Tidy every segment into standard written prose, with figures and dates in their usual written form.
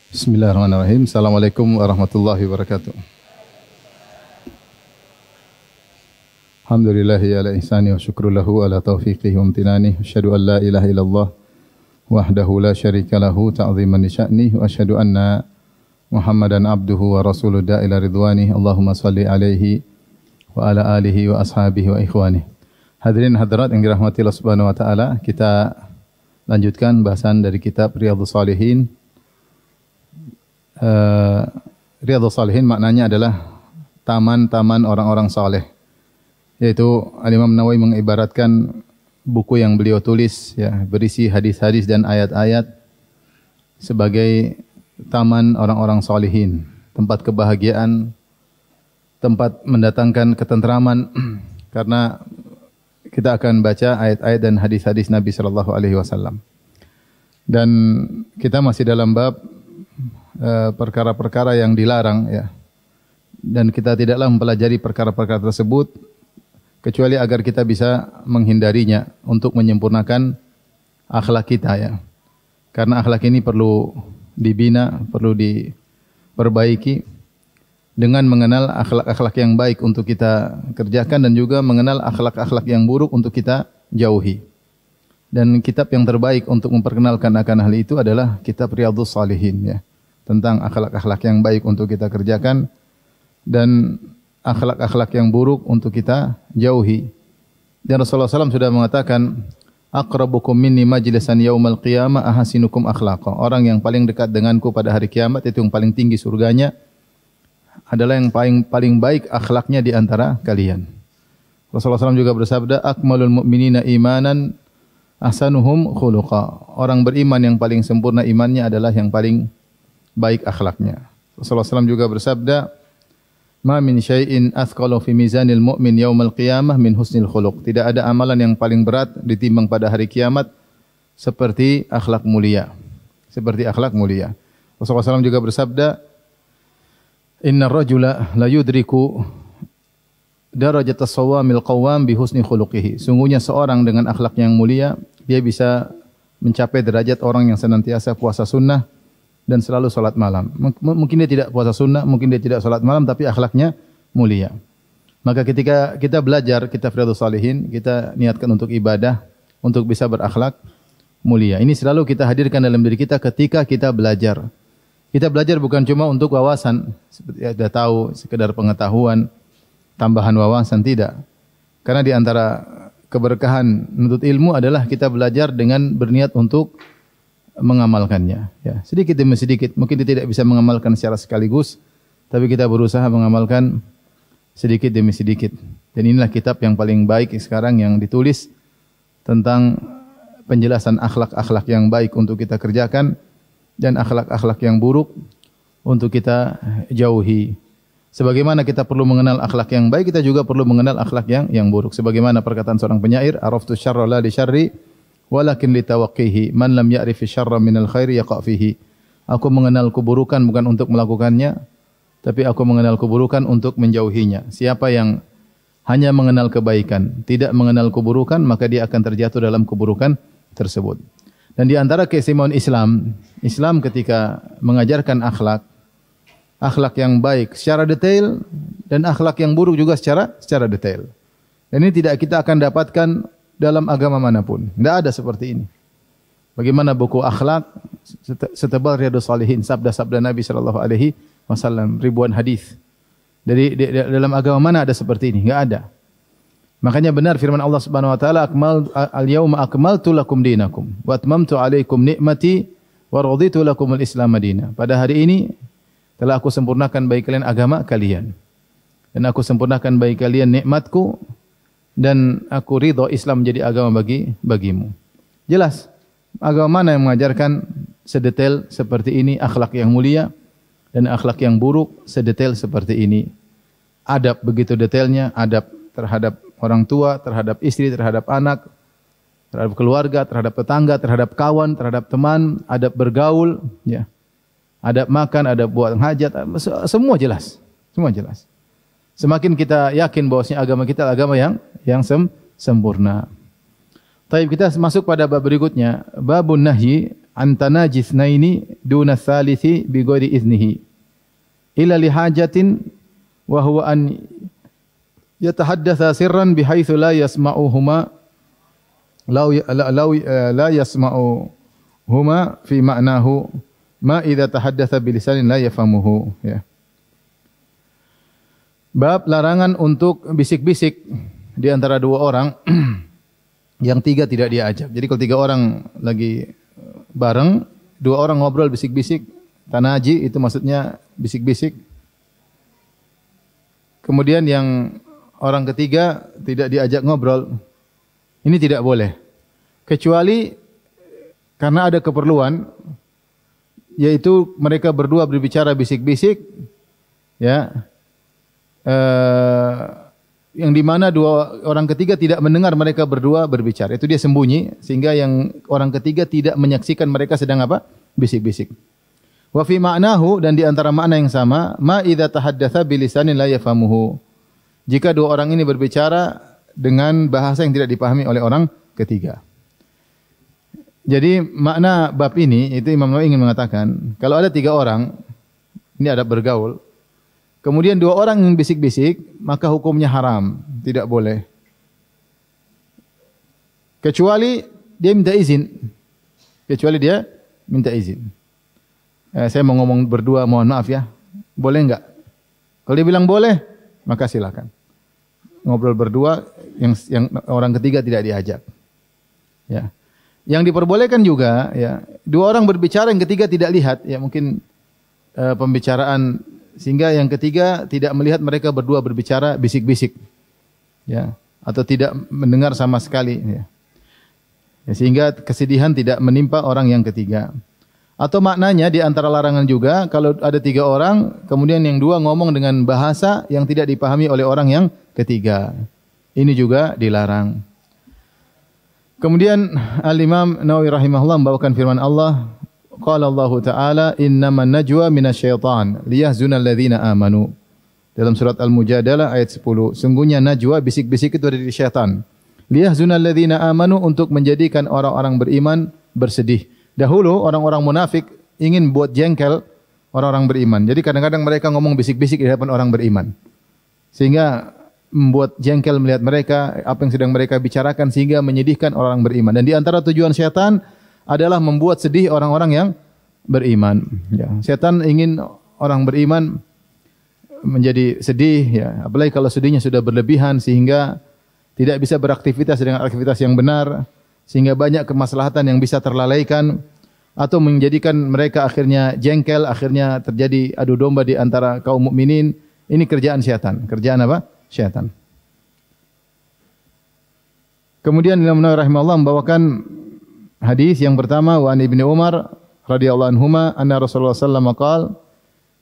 Bismillahirrahmanirrahim. Assalamualaikum warahmatullahi wabarakatuh. Alhamdulillahi ala ihsani wa syukru lahu ala taufiqihi wa amtinani. Asyhadu an la ilaha illallah wahdahu la syarika lahu ta'ziman li sya'nih wa asyhadu anna Muhammadan abduhu wa rasuluh da'ila ridwani. Allahumma salli alaihi wa ala alihi wa ashabihi wa ikhwani. Hadirin hadirat yang dirahmati Allah Subhanahu wa taala, kita lanjutkan bahasan dari kitab Riyadhus Shalihin. Riyadhus Shalihin maknanya adalah taman-taman orang-orang saleh. Yaitu Al-Imam Nawawi mengibaratkan buku yang beliau tulis ya, berisi hadis-hadis dan ayat-ayat sebagai taman orang-orang salihin, tempat kebahagiaan, tempat mendatangkan ketentraman karena kita akan baca ayat-ayat dan hadis-hadis Nabi sallallahu alaihi wasallam. Dan kita masih dalam bab perkara-perkara yang dilarang ya. Dan kita tidaklah mempelajari perkara-perkara tersebut kecuali agar kita bisa menghindarinya untuk menyempurnakan akhlak kita ya. Karena akhlak ini perlu dibina, perlu diperbaiki dengan mengenal akhlak-akhlak yang baik untuk kita kerjakan dan juga mengenal akhlak-akhlak yang buruk untuk kita jauhi. Dan kitab yang terbaik untuk memperkenalkan akan hal itu adalah kitab Riyadhus Shalihin ya. Tentang akhlak-akhlak yang baik untuk kita kerjakan dan akhlak-akhlak yang buruk untuk kita jauhi. Dan Rasulullah SAW sudah mengatakan, aqrabukum minni majlisan yaumal qiyamah ahasinukum akhlaqa. Orang yang paling dekat denganku pada hari kiamat, itu yang paling tinggi surganya, adalah yang paling baik akhlaknya di antara kalian. Rasulullah SAW juga bersabda, akmalul mu'minina imanan ahsanuhum khuluqa. Orang beriman yang paling sempurna imannya adalah yang paling baik akhlaknya. Rasulullah SAW juga bersabda, ma min syai'in athqalu fi mizanil mu'min yaumal qiyamah min husnil khuluq. Tidak ada amalan yang paling berat ditimbang pada hari kiamat seperti akhlak mulia. Seperti akhlak mulia. Rasulullah SAW juga bersabda, innar rajula la yudriku darajat as-sawamil qawwam bi husni khuluqihi. Sungguhnya seorang dengan akhlak yang mulia, dia bisa mencapai derajat orang yang senantiasa puasa sunnah dan selalu salat malam. Mungkin dia tidak puasa sunnah, mungkin dia tidak salat malam, tapi akhlaknya mulia. Maka ketika kita belajar kitab Riyadhus Shalihin, kita niatkan untuk ibadah, untuk bisa berakhlak mulia. Ini selalu kita hadirkan dalam diri kita ketika kita belajar. Kita belajar bukan cuma untuk wawasan, seperti sudah tahu, sekedar pengetahuan, tambahan wawasan, tidak. Karena di antara keberkahan menuntut ilmu adalah kita belajar dengan berniat untuk mengamalkannya ya. Sedikit demi sedikit, mungkin dia tidak bisa mengamalkan secara sekaligus, tapi kita berusaha mengamalkan sedikit demi sedikit. Dan inilah kitab yang paling baik sekarang yang ditulis tentang penjelasan akhlak-akhlak yang baik untuk kita kerjakan dan akhlak-akhlak yang buruk untuk kita jauhi. Sebagaimana kita perlu mengenal akhlak yang baik, kita juga perlu mengenal akhlak yang buruk. Sebagaimana perkataan seorang penyair, araftu syarra la li syarri walakin litawaqqihi man lam ya'rifi syarra minal khairi yaqa' fihi. Aku mengenal keburukan bukan untuk melakukannya, tapi aku mengenal keburukan untuk menjauhinya. Siapa yang hanya mengenal kebaikan, tidak mengenal keburukan, maka dia akan terjatuh dalam keburukan tersebut. Dan di antara keistimewaan Islam ketika mengajarkan akhlak yang baik secara detail dan akhlak yang buruk juga secara detail. Dan ini tidak kita akan dapatkan dalam agama manapun. Tidak ada seperti ini. Bagaimana buku akhlak setebal Riyadhus Shalihin, sabda-sabda Nabi sallallahu alaihi wasallam, ribuan hadis. Dalam agama mana ada seperti ini? Enggak ada. Makanya benar firman Allah Subhanahu wa taala, al-yauma akmaltu lakum dinakum wa atmamtu alaikum ni'mati wa raditu lakumul Islam madina. Pada hari ini telah aku sempurnakan bagi kalian agama kalian. Dan aku sempurnakan bagi kalian nikmatku dan aku ridha Islam menjadi agama bagimu. Jelas, agama mana yang mengajarkan sedetail seperti ini akhlak yang mulia dan akhlak yang buruk sedetail seperti ini. Adab begitu detailnya, adab terhadap orang tua, terhadap istri, terhadap anak, terhadap keluarga, terhadap tetangga, terhadap kawan, terhadap teman, adab bergaul, ya. Adab makan, adab buat hajat, semua jelas. Semua jelas. Semakin kita yakin bahwasanya agama kita adalah agama yang sempurna. Taib, kita masuk pada bab berikutnya, babun nahyi an tanajisnaini duna tsalithi bi ghairi iznihi illa li hajatin wa huwa an yatahaddatsa sirran bihaitsu la yasma'uhuma la yasma'uhuma fi ma'nahu ma idza tahaddatsa bilisanin la yafhamuhu ya. Bab larangan untuk bisik-bisik di antara dua orang yang tiga tidak diajak. Jadi kalau tiga orang lagi bareng, dua orang ngobrol bisik-bisik, tanaji itu maksudnya bisik-bisik. Kemudian yang orang ketiga tidak diajak ngobrol, ini tidak boleh. Kecuali karena ada keperluan, yaitu mereka berdua berbicara bisik-bisik, ya. Yang di mana dua orang ketiga tidak mendengar mereka berdua berbicara. Itu dia sembunyi sehingga yang orang ketiga tidak menyaksikan mereka sedang apa? Bisik-bisik. Wa fi ma'nahu, dan di antara makna yang sama, ma idza tahaddatsa bilisanin la yafhamuhu. Jika dua orang ini berbicara dengan bahasa yang tidak dipahami oleh orang ketiga. Jadi makna bab ini itu Imam Nawawi ingin mengatakan, kalau ada tiga orang ini ada bergaul, kemudian dua orang yang bisik-bisik, maka hukumnya haram, tidak boleh. Kecuali dia minta izin. Saya mau ngomong berdua, mohon maaf ya. Boleh enggak? Kalau dia bilang boleh, maka silakan. Ngobrol berdua, yang orang ketiga tidak diajak. Ya. Yang diperbolehkan juga, ya, dua orang berbicara, yang ketiga tidak lihat, ya mungkin pembicaraan, sehingga yang ketiga tidak melihat mereka berdua berbicara bisik-bisik, ya, atau tidak mendengar sama sekali, ya. Ya, sehingga kesedihan tidak menimpa orang yang ketiga. Atau maknanya di antara larangan juga, kalau ada tiga orang, kemudian yang dua ngomong dengan bahasa yang tidak dipahami oleh orang yang ketiga, ini juga dilarang. Kemudian Al-Imam Nawawi rahimahullah membawakan firman Allah, qala Allah Ta'ala innaman najwa minasyaitan liyahzunal ladzina amanu. Dalam surat Al-Mujadalah ayat 10, sungguhnya najwa, bisik-bisik itu dari syaitan. Liyahzunal ladzina amanu, untuk menjadikan orang-orang beriman bersedih. Dahulu orang-orang munafik ingin buat jengkel orang-orang beriman. Jadi kadang-kadang mereka ngomong bisik-bisik di hadapan orang beriman, sehingga membuat jengkel melihat mereka, apa yang sedang mereka bicarakan, sehingga menyedihkan orang beriman. Dan di antara tujuan syaitan adalah membuat sedih orang-orang yang beriman. Ya, setan ingin orang beriman menjadi sedih, ya. Apalagi kalau sedihnya sudah berlebihan sehingga tidak bisa beraktivitas dengan aktivitas yang benar, sehingga banyak kemaslahatan yang bisa terlalaikan, atau menjadikan mereka akhirnya jengkel, akhirnya terjadi adu domba di antara kaum mukminin. Ini kerjaan syaitan. Kerjaan apa? Syaitan. Kemudian Imam Nawawi rahimahullah membawakan hadis yang pertama, wa an Ibnu Umar radhiyallahu anhuma anna Rasulullah sallallahu alaihi wasallam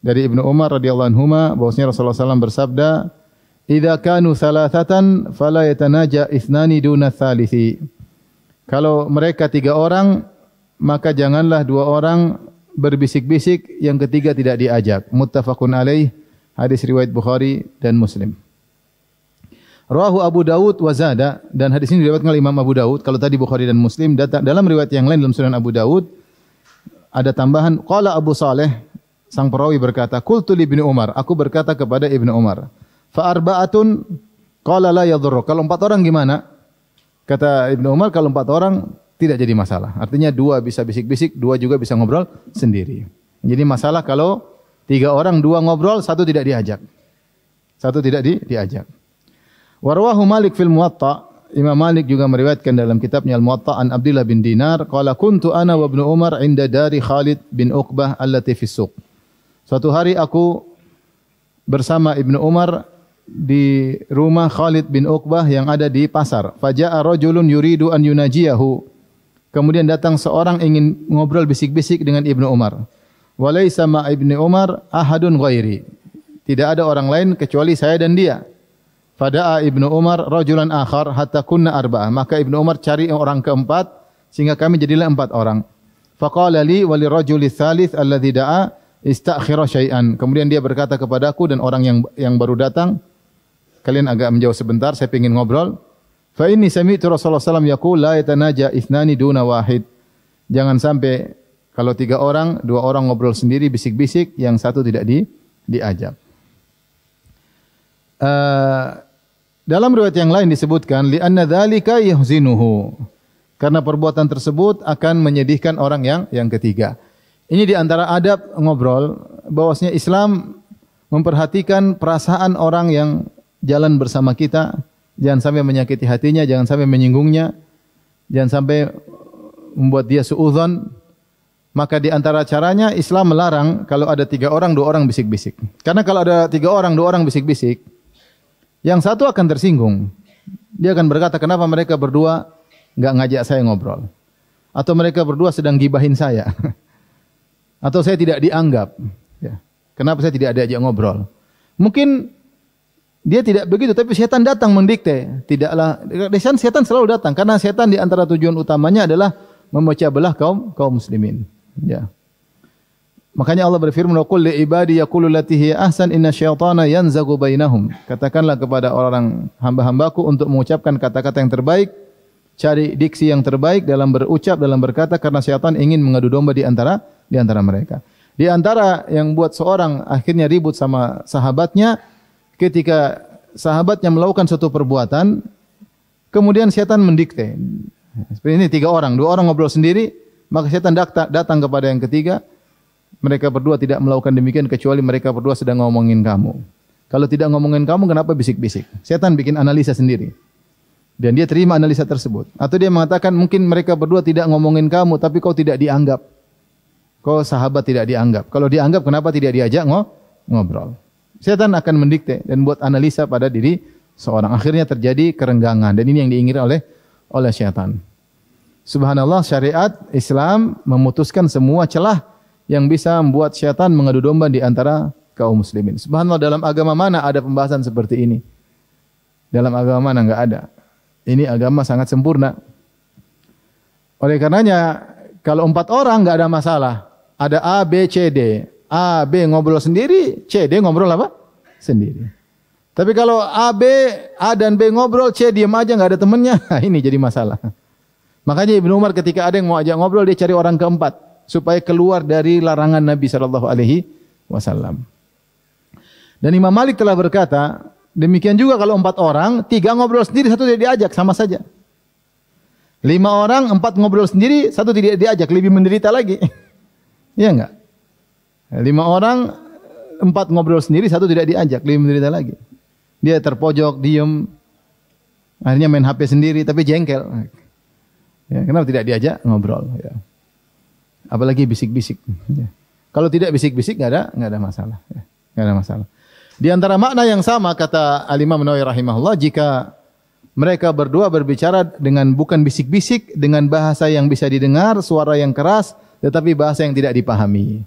dari Ibnu Umar radhiyallahu anhuma bahwasanya Rasulullah sallallahu bersabda, "Idza kanu thalathatan fala yatanaja ithnani duna tsalithi." Kalau mereka tiga orang, maka janganlah dua orang berbisik-bisik, yang ketiga tidak diajak. Muttafaqun alaih, hadis riwayat Bukhari dan Muslim. Rawahu Abu Dawud wa zada, dan hadis ini diriwayatkan oleh Imam Abu Dawud. Kalau tadi Bukhari dan Muslim, dalam riwayat yang lain dalam Sunan Abu Dawud ada tambahan, qala Abu Saleh, sang perawi berkata, qultu li Ibnu Umar, aku berkata kepada Ibnu Umar, fa arba'atun qala la yadhurru. Kalau empat orang gimana? Kata Ibnu Umar, kalau empat orang tidak jadi masalah. Artinya dua bisa bisik-bisik, dua juga bisa ngobrol sendiri. Jadi masalah kalau tiga orang, dua ngobrol, satu tidak diajak. Satu tidak diajak. Warwahu Malik fil Muwatta, Imam Malik juga meriwayatkan dalam kitabnya Al-Muwatta an Abdullah bin Dinar, qala kuntu ana wa Ibnu Umar inda dari Khalid bin Uqbah allati fis suq. Suatu hari aku bersama Ibnu Umar di rumah Khalid bin Uqbah yang ada di pasar. Faja'a rajulun yuridu an yunajiyahu. Kemudian datang seorang ingin ngobrol bisik-bisik dengan Ibnu Umar. Walaysa ma Ibnu Umar ahadun ghairi. Tidak ada orang lain kecuali saya dan dia. Fada'a Ibnu Umar rajulan akhar hatta kunna arba'ah. Maka Ibnu Umar cari orang keempat sehingga kami jadilah empat orang. Faqala li wa li rajuli tsalits alladhi da'a istakhira syai'an. Kemudian dia berkata kepadaku dan orang yang baru datang, kalian agak menjauh sebentar, saya ingin ngobrol. Fa inni sami'tu Rasulullah sallallahu alaihi wasallam yaqul la yatanaja ithnani duna wahid. Jangan sampai Kalau 3 orang, 2 orang ngobrol sendiri bisik-bisik, yang satu tidak diajak. Dalam riwayat yang lain disebutkan li'anna dzalika yahzinuhu. Karena perbuatan tersebut akan menyedihkan orang yang ketiga. Ini di antara adab ngobrol bahwasanya Islam memperhatikan perasaan orang yang jalan bersama kita, jangan sampai menyakiti hatinya, jangan sampai menyinggungnya, jangan sampai membuat dia suudzon. Maka di antara caranya Islam melarang kalau ada 3 orang, 2 orang bisik-bisik. Karena kalau ada 3 orang, 2 orang bisik-bisik, yang satu akan tersinggung. Dia akan berkata, kenapa mereka berdua enggak ngajak saya ngobrol? Atau mereka berdua sedang gibahin saya? Atau saya tidak dianggap? Ya. Kenapa saya tidak diajak ngobrol? Mungkin dia tidak begitu, tapi setan datang mendikte. Tidaklah, setan selalu datang. Karena setan di antara tujuan utamanya adalah memecah belah kaum muslimin. Ya. Makanya Allah berfirman, "Wa qul li ibadi yaqulu allati hiya ahsan inna syaitana yanzagu bainahum." Katakanlah kepada orang hamba-hambaku untuk mengucapkan kata-kata yang terbaik, cari diksi yang terbaik dalam berucap, dalam berkata, karena syaitan ingin mengadu domba di antara mereka. Di antara yang buat seorang akhirnya ribut sama sahabatnya ketika sahabatnya melakukan suatu perbuatan, kemudian syaitan mendikte. Seperti ini 3 orang, 2 orang ngobrol sendiri, maka syaitan datang kepada yang ketiga. Mereka berdua tidak melakukan demikian kecuali mereka berdua sedang ngomongin kamu. Kalau tidak ngomongin kamu, kenapa bisik-bisik? Syaitan bikin analisa sendiri. Dan dia terima analisa tersebut. Atau dia mengatakan mungkin mereka berdua tidak ngomongin kamu, tapi kau tidak dianggap. Kau sahabat tidak dianggap. Kalau dianggap, kenapa tidak diajak ngobrol? Syaitan akan mendikte dan buat analisa pada diri seorang. Akhirnya terjadi kerenggangan. Dan ini yang diinginkan oleh syaitan. Subhanallah, syariat Islam memutuskan semua celah yang bisa membuat syaitan mengadu domba di antara kaum muslimin. Subhanallah, dalam agama mana ada pembahasan seperti ini? Dalam agama mana enggak ada. Ini agama sangat sempurna. Oleh karenanya, kalau 4 orang enggak ada masalah. Ada A, B, C, D. A, B ngobrol sendiri, C, D ngobrol apa? Sendiri. Tapi kalau A dan B ngobrol, C diam aja enggak ada temannya, ini jadi masalah. Makanya Ibnu Umar ketika ada yang mau ajak ngobrol, dia cari orang keempat supaya keluar dari larangan Nabi sallallahu alaihi wasallam. Dan Imam Malik telah berkata, demikian juga kalau 4 orang, 3 ngobrol sendiri, 1 tidak diajak, sama saja. 5 orang, 4 ngobrol sendiri, 1 tidak diajak, lebih menderita lagi. Iya enggak? 5 orang, 4 ngobrol sendiri, 1 tidak diajak, lebih menderita lagi. Dia terpojok, diem, akhirnya main HP sendiri, tapi jengkel. Ya, kenapa tidak diajak ngobrol? Ya. Apalagi bisik-bisik. Ya. Kalau tidak bisik-bisik, enggak ada masalah. Ya. Enggak ada masalah. Di antara makna yang sama kata Al-Imam Nawawi rahimahullah, jika mereka berdua berbicara dengan bukan bisik-bisik, dengan bahasa yang bisa didengar, suara yang keras, tetapi bahasa yang tidak dipahami.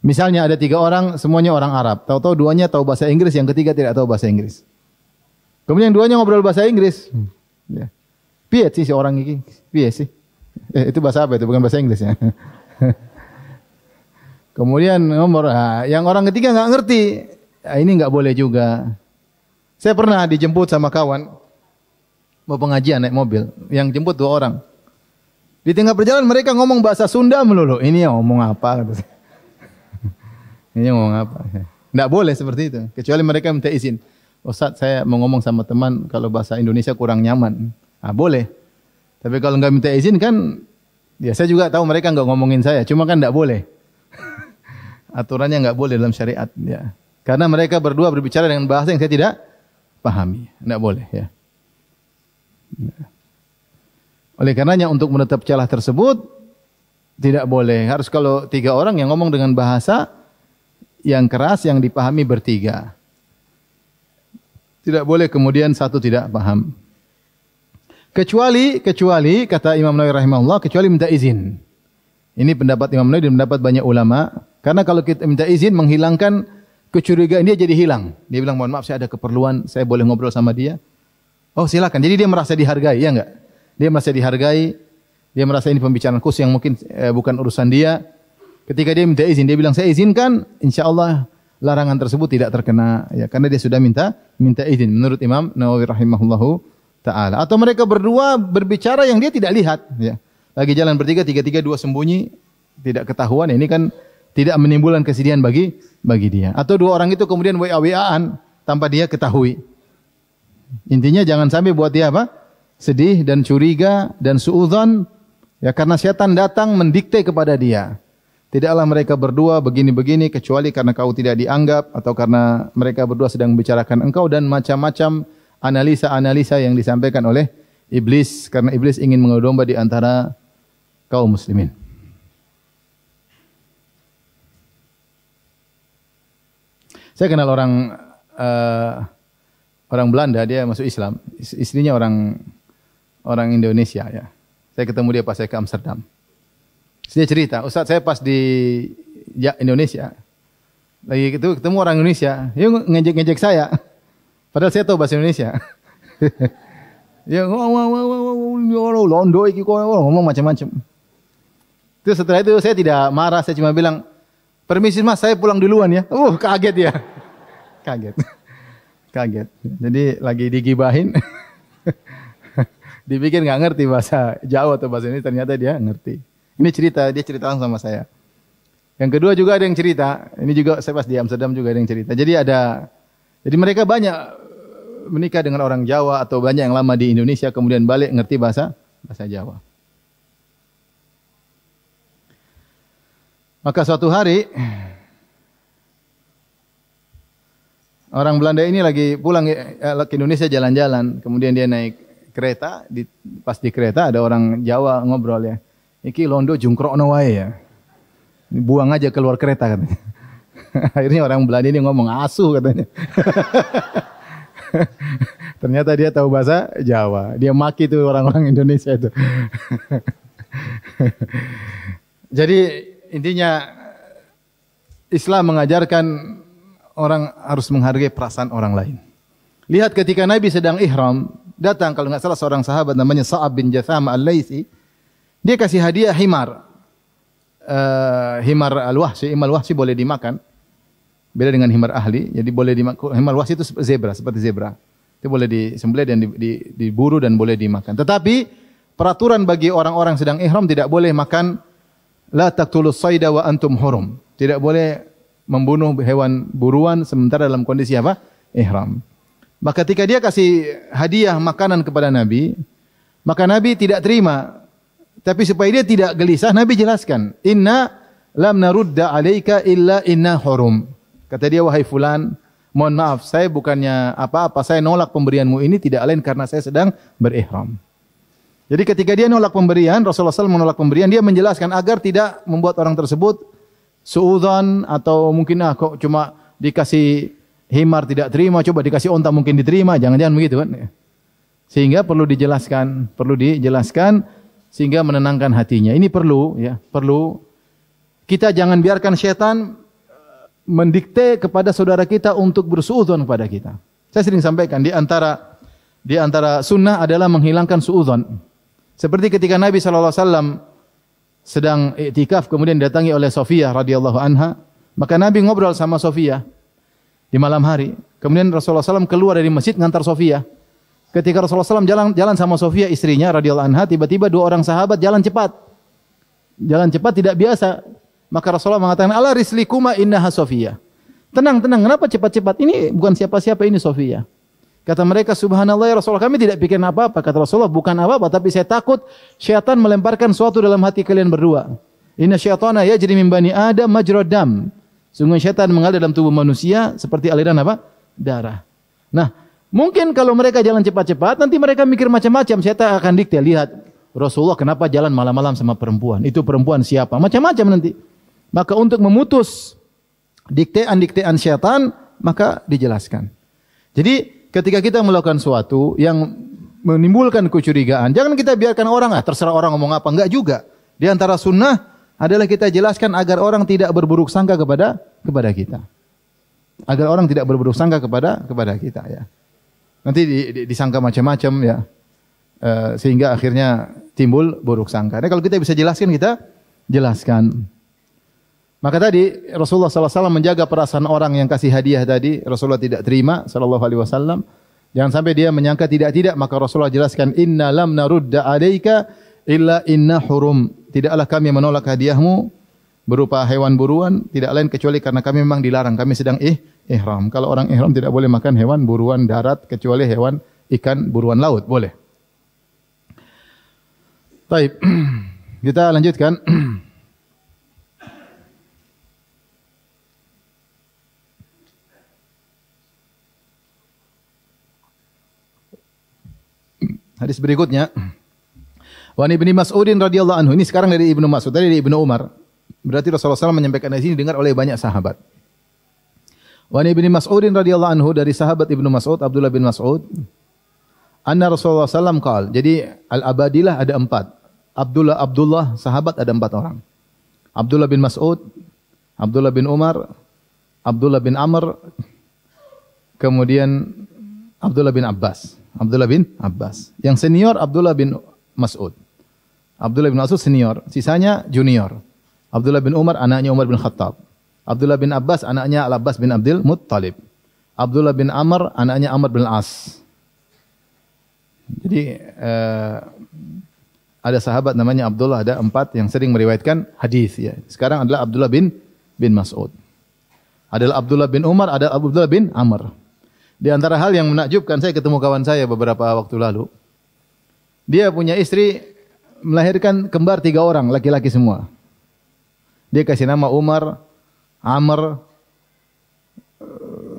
Misalnya ada 3 orang, semuanya orang Arab. Tahu-tahu 2-nya tahu bahasa Inggris, yang ketiga tidak tahu bahasa Inggris. Kemudian 2-nya ngobrol bahasa Inggris. Ya. Piye sih si orang ini? Piye sih? Itu bahasa apa itu? Bukan bahasa Inggris ya. Kemudian yang orang ketiga enggak ngerti. Ini enggak boleh juga. Saya pernah dijemput sama kawan mau pengajian naik mobil. Yang jemput 2 orang. Di tengah perjalanan mereka ngomong bahasa Sunda melulu. Ini yang ngomong apa? Ini ngomong apa? Enggak boleh seperti itu. Kecuali mereka minta izin. Ustaz, saya mau ngomong sama teman kalau bahasa Indonesia kurang nyaman. Boleh. Tapi kalau enggak minta izin kan, ya saya juga tahu mereka enggak ngomongin saya. Cuma kan enggak boleh. Aturannya enggak boleh dalam syariat. Ya. Karena mereka berdua berbicara dengan bahasa yang saya tidak pahami. Enggak boleh. Ya. Oleh karenanya untuk menutup celah tersebut, tidak boleh. Harus kalau 3 orang yang ngomong dengan bahasa yang keras, yang dipahami bertiga. Tidak boleh kemudian 1 tidak paham. Kecuali kata Imam Nawawi rahimahullah, kecuali minta izin. Ini pendapat Imam Nawawi dan pendapat banyak ulama. Karena kalau kita minta izin menghilangkan kecurigaan dia jadi hilang. Dia bilang, mohon maaf saya ada keperluan, saya boleh ngobrol sama dia. Oh silakan. Jadi dia merasa dihargai, ya enggak? Dia merasa dihargai. Dia merasa ini pembicaraan khusus yang mungkin bukan urusan dia. Ketika dia minta izin, dia bilang saya izinkan, insyaAllah larangan tersebut tidak terkena. Ya, karena dia sudah minta izin. Menurut Imam Nawawi rahimahullahu ta'ala. Atau mereka berdua berbicara yang dia tidak lihat. Ya. Lagi jalan bertiga, 2 sembunyi. tidak ketahuan, ini kan tidak menimbulkan kesedihan bagi dia. Atau dua orang itu kemudian WA-WA-an tanpa dia ketahui. Intinya jangan sampai buat dia apa? Sedih dan curiga dan suudzon, ya, karena setan datang mendikte kepada dia. Tidaklah mereka berdua begini-begini kecuali karena kau tidak dianggap atau karena mereka berdua sedang membicarakan engkau, dan macam-macam analisa-analisa yang disampaikan oleh iblis, karena iblis ingin mengadu domba di antara kaum muslimin. Saya kenal orang Belanda, dia masuk Islam. Istrinya orang Indonesia, ya. Saya ketemu dia pas saya ke Amsterdam. Dia cerita, Ustaz, saya pas di Indonesia, lagi ketemu orang Indonesia, dia ngejek-ngejek saya. Padahal saya tahu bahasa Indonesia. Dia londo iki ngomong macam-macam. Terus setelah itu saya tidak marah, saya cuma bilang, permisi Mas, saya pulang duluan ya. Kaget ya. Kaget. Jadi lagi digibahin. Dipikir nggak ngerti bahasa Jawa atau bahasa ini, ternyata dia ngerti. Ini dia cerita langsung sama saya. Yang kedua juga ada yang cerita. Ini juga saya pas di Amsterdam juga ada yang cerita. Jadi mereka banyak menikah dengan orang Jawa atau banyak yang lama di Indonesia kemudian balik ngerti bahasa Jawa. Maka suatu hari orang Belanda ini lagi pulang ke Indonesia jalan-jalan, kemudian dia naik kereta, pas di kereta ada orang Jawa ngobrol ya. Iki londo jungkrokno wae ya. Buang aja keluar kereta katanya. Akhirnya orang Belanda ini ngomong asu katanya. Ternyata dia tahu bahasa Jawa. Dia maki tuh orang-orang Indonesia itu. Jadi intinya Islam mengajarkan orang harus menghargai perasaan orang lain. Lihat ketika Nabi sedang ihram, datang kalau enggak salah seorang sahabat namanya Sa'ab bin Jatham Al-Laitsi. Dia kasih hadiah himar. Himar al-wahsi, himar al-wahsi boleh dimakan. Beda dengan himar ahli, jadi boleh dimakan. Himar al-wahsi itu seperti zebra. Itu boleh disembelih dan diburu dan boleh dimakan. Tetapi peraturan bagi orang-orang sedang ihram tidak boleh makan la taqtulus sayda wa antum hurum. Tidak boleh membunuh hewan buruan sementara dalam kondisi apa? Ihram. Maka ketika dia kasih hadiah makanan kepada Nabi, maka Nabi tidak terima. Tapi supaya dia tidak gelisah, Nabi jelaskan, "Inna lam narudda 'alaika illa inna hurum." Kata dia, wahai fulan, mohon maaf, saya bukannya apa-apa, saya nolak pemberianmu ini tidak lain karena saya sedang berihram. Jadi ketika dia nolak pemberian, Rasulullah SAW menolak pemberian, dia menjelaskan agar tidak membuat orang tersebut suudzon atau mungkin kok cuma dikasih himar tidak terima, coba dikasih onta mungkin diterima, jangan-jangan begitu kan. Sehingga perlu dijelaskan sehingga menenangkan hatinya. Ini perlu kita jangan biarkan syaitan mendikte kepada saudara kita untuk bersuudzon kepada kita. Saya sering sampaikan di antara sunnah adalah menghilangkan suudzon. Seperti ketika Nabi SAW sedang iktikaf kemudian didatangi oleh Sofiyah radhiyallahu anha, maka Nabi ngobrol sama Sofiyah di malam hari. Kemudian Rasulullah SAW keluar dari masjid ngantar Sofiyah. Ketika Rasulullah SAW jalan sama Sofiyah istrinya radhiyallahu anha, tiba-tiba dua orang sahabat jalan cepat. Jalan cepat tidak biasa. Maka Rasulullah mengatakan, "Ala rislikuma innaha Sofiyah." Tenang, kenapa cepat-cepat? Ini bukan siapa-siapa, ini Sofiyah. Kata mereka, "Subhanallah ya Rasulullah, kami tidak pikir apa-apa." Kata Rasulullah, "Bukan apa-apa, tapi saya takut syaitan melemparkan suatu dalam hati kalian berdua. Inna syaitana yajri min bani Adam majrad dam." Sungguh syaitan mengalir dalam tubuh manusia seperti aliran apa? Darah. Nah, mungkin kalau mereka jalan cepat-cepat, nanti mereka mikir macam-macam. Syaitan akan dikte, lihat Rasulullah kenapa jalan malam-malam sama perempuan? Itu perempuan siapa? Macam-macam nanti. Maka untuk memutus diktean-diktean syaitan, maka dijelaskan. Jadi ketika kita melakukan sesuatu yang menimbulkan kecurigaan, jangan kita biarkan orang, terserah orang ngomong apa. Enggak juga. Di antara sunnah adalah kita jelaskan agar orang tidak berburuk sangka kepada kita. Agar orang tidak berburuk sangka kepada kita ya. Nanti disangka macam-macam ya. Sehingga akhirnya timbul buruk sangka. Nah, kalau kita bisa jelaskan, kita jelaskan. Maka tadi Rasulullah SAW menjaga perasaan orang yang kasih hadiah tadi. Rasulullah tidak terima SAW. Jangan sampai dia menyangka tidak. Maka Rasulullah jelaskan, "Inna lam narudda alaika illa inna hurum." Tidaklah kami menolak hadiahmu berupa hewan buruan tidak lain kecuali karena kami memang dilarang, kami sedang ihram. Kalau orang ihram tidak boleh makan hewan buruan darat kecuali hewan ikan buruan laut, boleh. Baik. Kita lanjutkan. Hadis berikutnya. Wa Ibnu Mas'udin radhiyallahu anhu. Ini sekarang dari Ibnu Mas'ud, tadi dari Ibnu Umar. Berarti Rasulullah SAW menyampaikan di sini dengar oleh banyak sahabat. Wa Ibnu Mas'udin radhiyallahu anhu, dari sahabat Ibnu Mas'ud, Abdullah bin Mas'ud. Anna Rasulullah SAW qaal. Jadi al-abadilah ada 4. Abdullah sahabat ada 4 orang. Abdullah bin Mas'ud, Abdullah bin Umar, Abdullah bin Amr, kemudian Abdullah bin Abbas. Abdullah bin Abbas. Yang senior Abdullah bin Mas'ud. Abdullah bin Mas'ud senior, sisanya junior. Abdullah bin Umar anaknya Umar bin Khattab. Abdullah bin Abbas anaknya Al-Abbas bin Abdul Muttalib. Abdullah bin Amr anaknya Amr bin As. Jadi ada sahabat namanya Abdullah, ada 4 yang sering meriwayatkan hadis ya. Sekarang adalah Abdullah bin Mas'ud. Adalah Abdullah bin Umar, ada Abdullah bin Amr. Di antara hal yang menakjubkan, saya ketemu kawan saya beberapa waktu lalu. Dia punya istri melahirkan kembar 3 orang, laki-laki semua. Dia kasih nama Umar, Amr,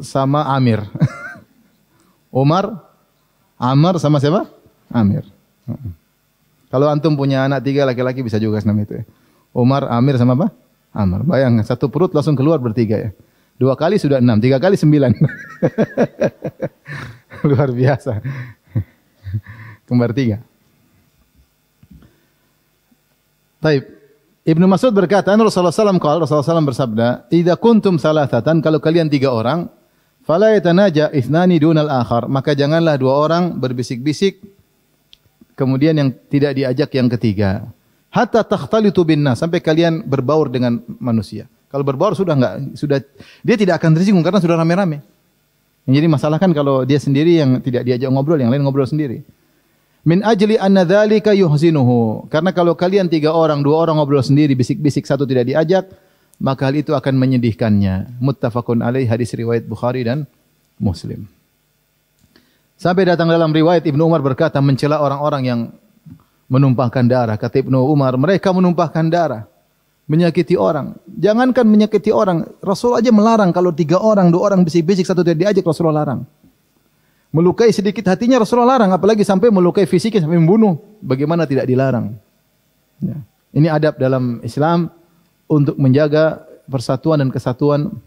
sama Amir. Umar, Amr sama siapa? Amir. Kalau antum punya anak 3 laki-laki bisa juga nama itu ya. Umar, Amir sama apa? Amr. Bayang, satu perut langsung keluar bertiga ya. 2 kali sudah 6, 3 kali 9. Luar biasa. Kembar 3. Taib. Ibnu Mas'ud berkata, Rasulullah SAW bersabda, "Idza kuntum salasatan, kalau kalian 3 orang, fala yatanaja ithnani dunal akhar, maka janganlah 2 orang berbisik-bisik kemudian yang tidak diajak yang ketiga. Hatta takhtalitu binnas, sampai kalian berbaur dengan manusia. Kalau berbaur sudah dia tidak akan tersinggung karena sudah rame-rame. Yang jadi masalah kan kalau dia sendiri yang tidak diajak ngobrol, yang lain ngobrol sendiri. Min ajli anna dzalika yuhzinuhu. Karena kalau kalian 3 orang, 2 orang ngobrol sendiri, bisik-bisik, satu tidak diajak, maka hal itu akan menyedihkannya. Muttafaqun alaih, hadis riwayat Bukhari dan Muslim. Sampai datang dalam riwayat Ibnu Umar berkata mencela orang-orang yang menumpahkan darah. Kata Ibnu Umar, mereka menumpahkan darah, menyakiti orang. Jangankan menyakiti orang, Rasul aja melarang kalau 3 orang, 2 orang bisik-bisik, satu tidak diajak, Rasulullah larang. Melukai sedikit hatinya Rasulullah larang, apalagi sampai melukai fisiknya sampai membunuh. Bagaimana tidak dilarang? Ya. Ini adab dalam Islam untuk menjaga persatuan dan kesatuan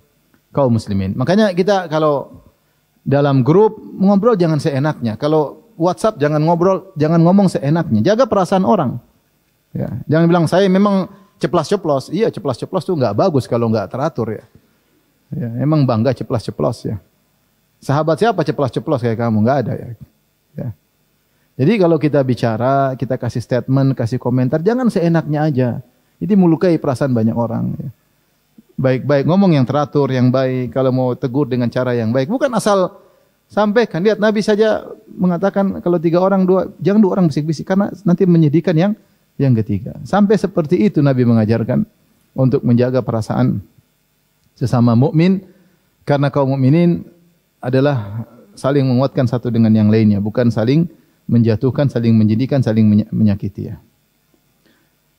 kaum muslimin. Makanya kita kalau dalam grup ngobrol jangan seenaknya. Kalau WhatsApp jangan ngomong seenaknya. Jaga perasaan orang. Ya, jangan bilang saya memang ceplas-ceplos. Iya, ceplas-ceplos tuh enggak bagus kalau enggak teratur ya. Ya, emang bangga ceplas-ceplos ya. Sahabat siapa ceplas-ceplos kayak kamu? Enggak ada ya. Ya. Jadi kalau kita bicara, kita kasih statement, kasih komentar, jangan seenaknya aja. Ini melukai perasaan banyak orang ya. Baik-baik, ngomong yang teratur, yang baik. Kalau mau tegur dengan cara yang baik. Bukan asal sampaikan. Lihat, Nabi saja mengatakan kalau 3 orang, jangan 2 orang bisik-bisik. Karena nanti menyedihkan yang ketiga. Sampai seperti itu Nabi mengajarkan untuk menjaga perasaan sesama mukmin. Karena kaum mukminin adalah saling menguatkan satu dengan yang lainnya. Bukan saling menjatuhkan, saling menjadikan, saling menyakiti ya.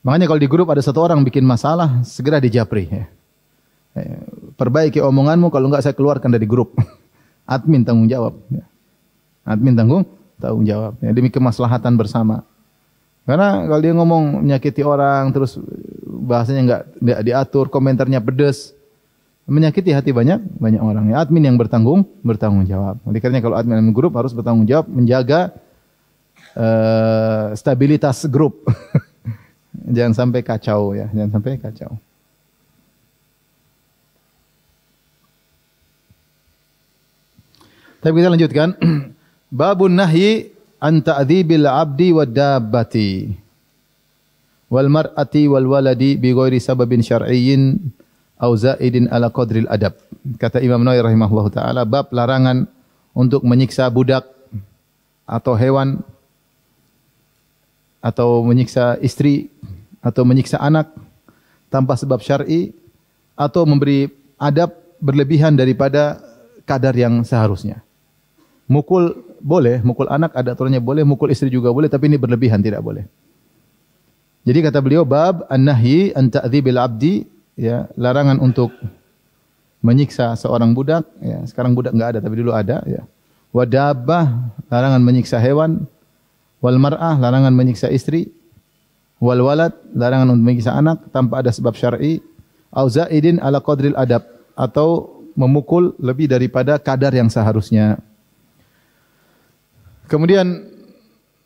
Makanya kalau di grup ada 1 orang bikin masalah, segera dijapri ya. Perbaiki omonganmu, kalau enggak saya keluarkan dari grup. Admin tanggung jawab. Admin tanggung jawab. Ya, demi kemaslahatan bersama. Karena kalau dia ngomong menyakiti orang, terus bahasanya enggak diatur, komentarnya pedes, menyakiti hati banyak orang. Ya, admin yang bertanggung jawab. Oleh karena kalau admin grup harus bertanggung jawab menjaga stabilitas grup. Jangan sampai kacau ya, jangan sampai kacau. Tapi kita lanjutkan. Babun nahyi an ta'dzibil 'abdi wad dabbati wal mar'ati wal waladi bi ghairi sababin syar'iyyin aw za'idin ala qadril adab. Kata Imam Nawawi rahimahullahu taala, bab larangan untuk menyiksa budak atau hewan atau menyiksa istri atau menyiksa anak tanpa sebab syar'i atau memberi adab berlebihan daripada kadar yang seharusnya. Mukul boleh, mukul anak ada aturannya boleh, mukul istri juga boleh, tapi ini berlebihan tidak boleh. Jadi kata beliau bab an-nahyi an ta'dzibil abdi, ya, larangan untuk menyiksa seorang budak, ya. Sekarang budak enggak ada tapi dulu ada, ya. Wa dabbah, larangan menyiksa hewan. Wal mar'ah, larangan menyiksa istri. Wal walad, larangan untuk menyiksa anak tanpa ada sebab syar'i. Au zaidin ala qadril adab, atau memukul lebih daripada kadar yang seharusnya. Kemudian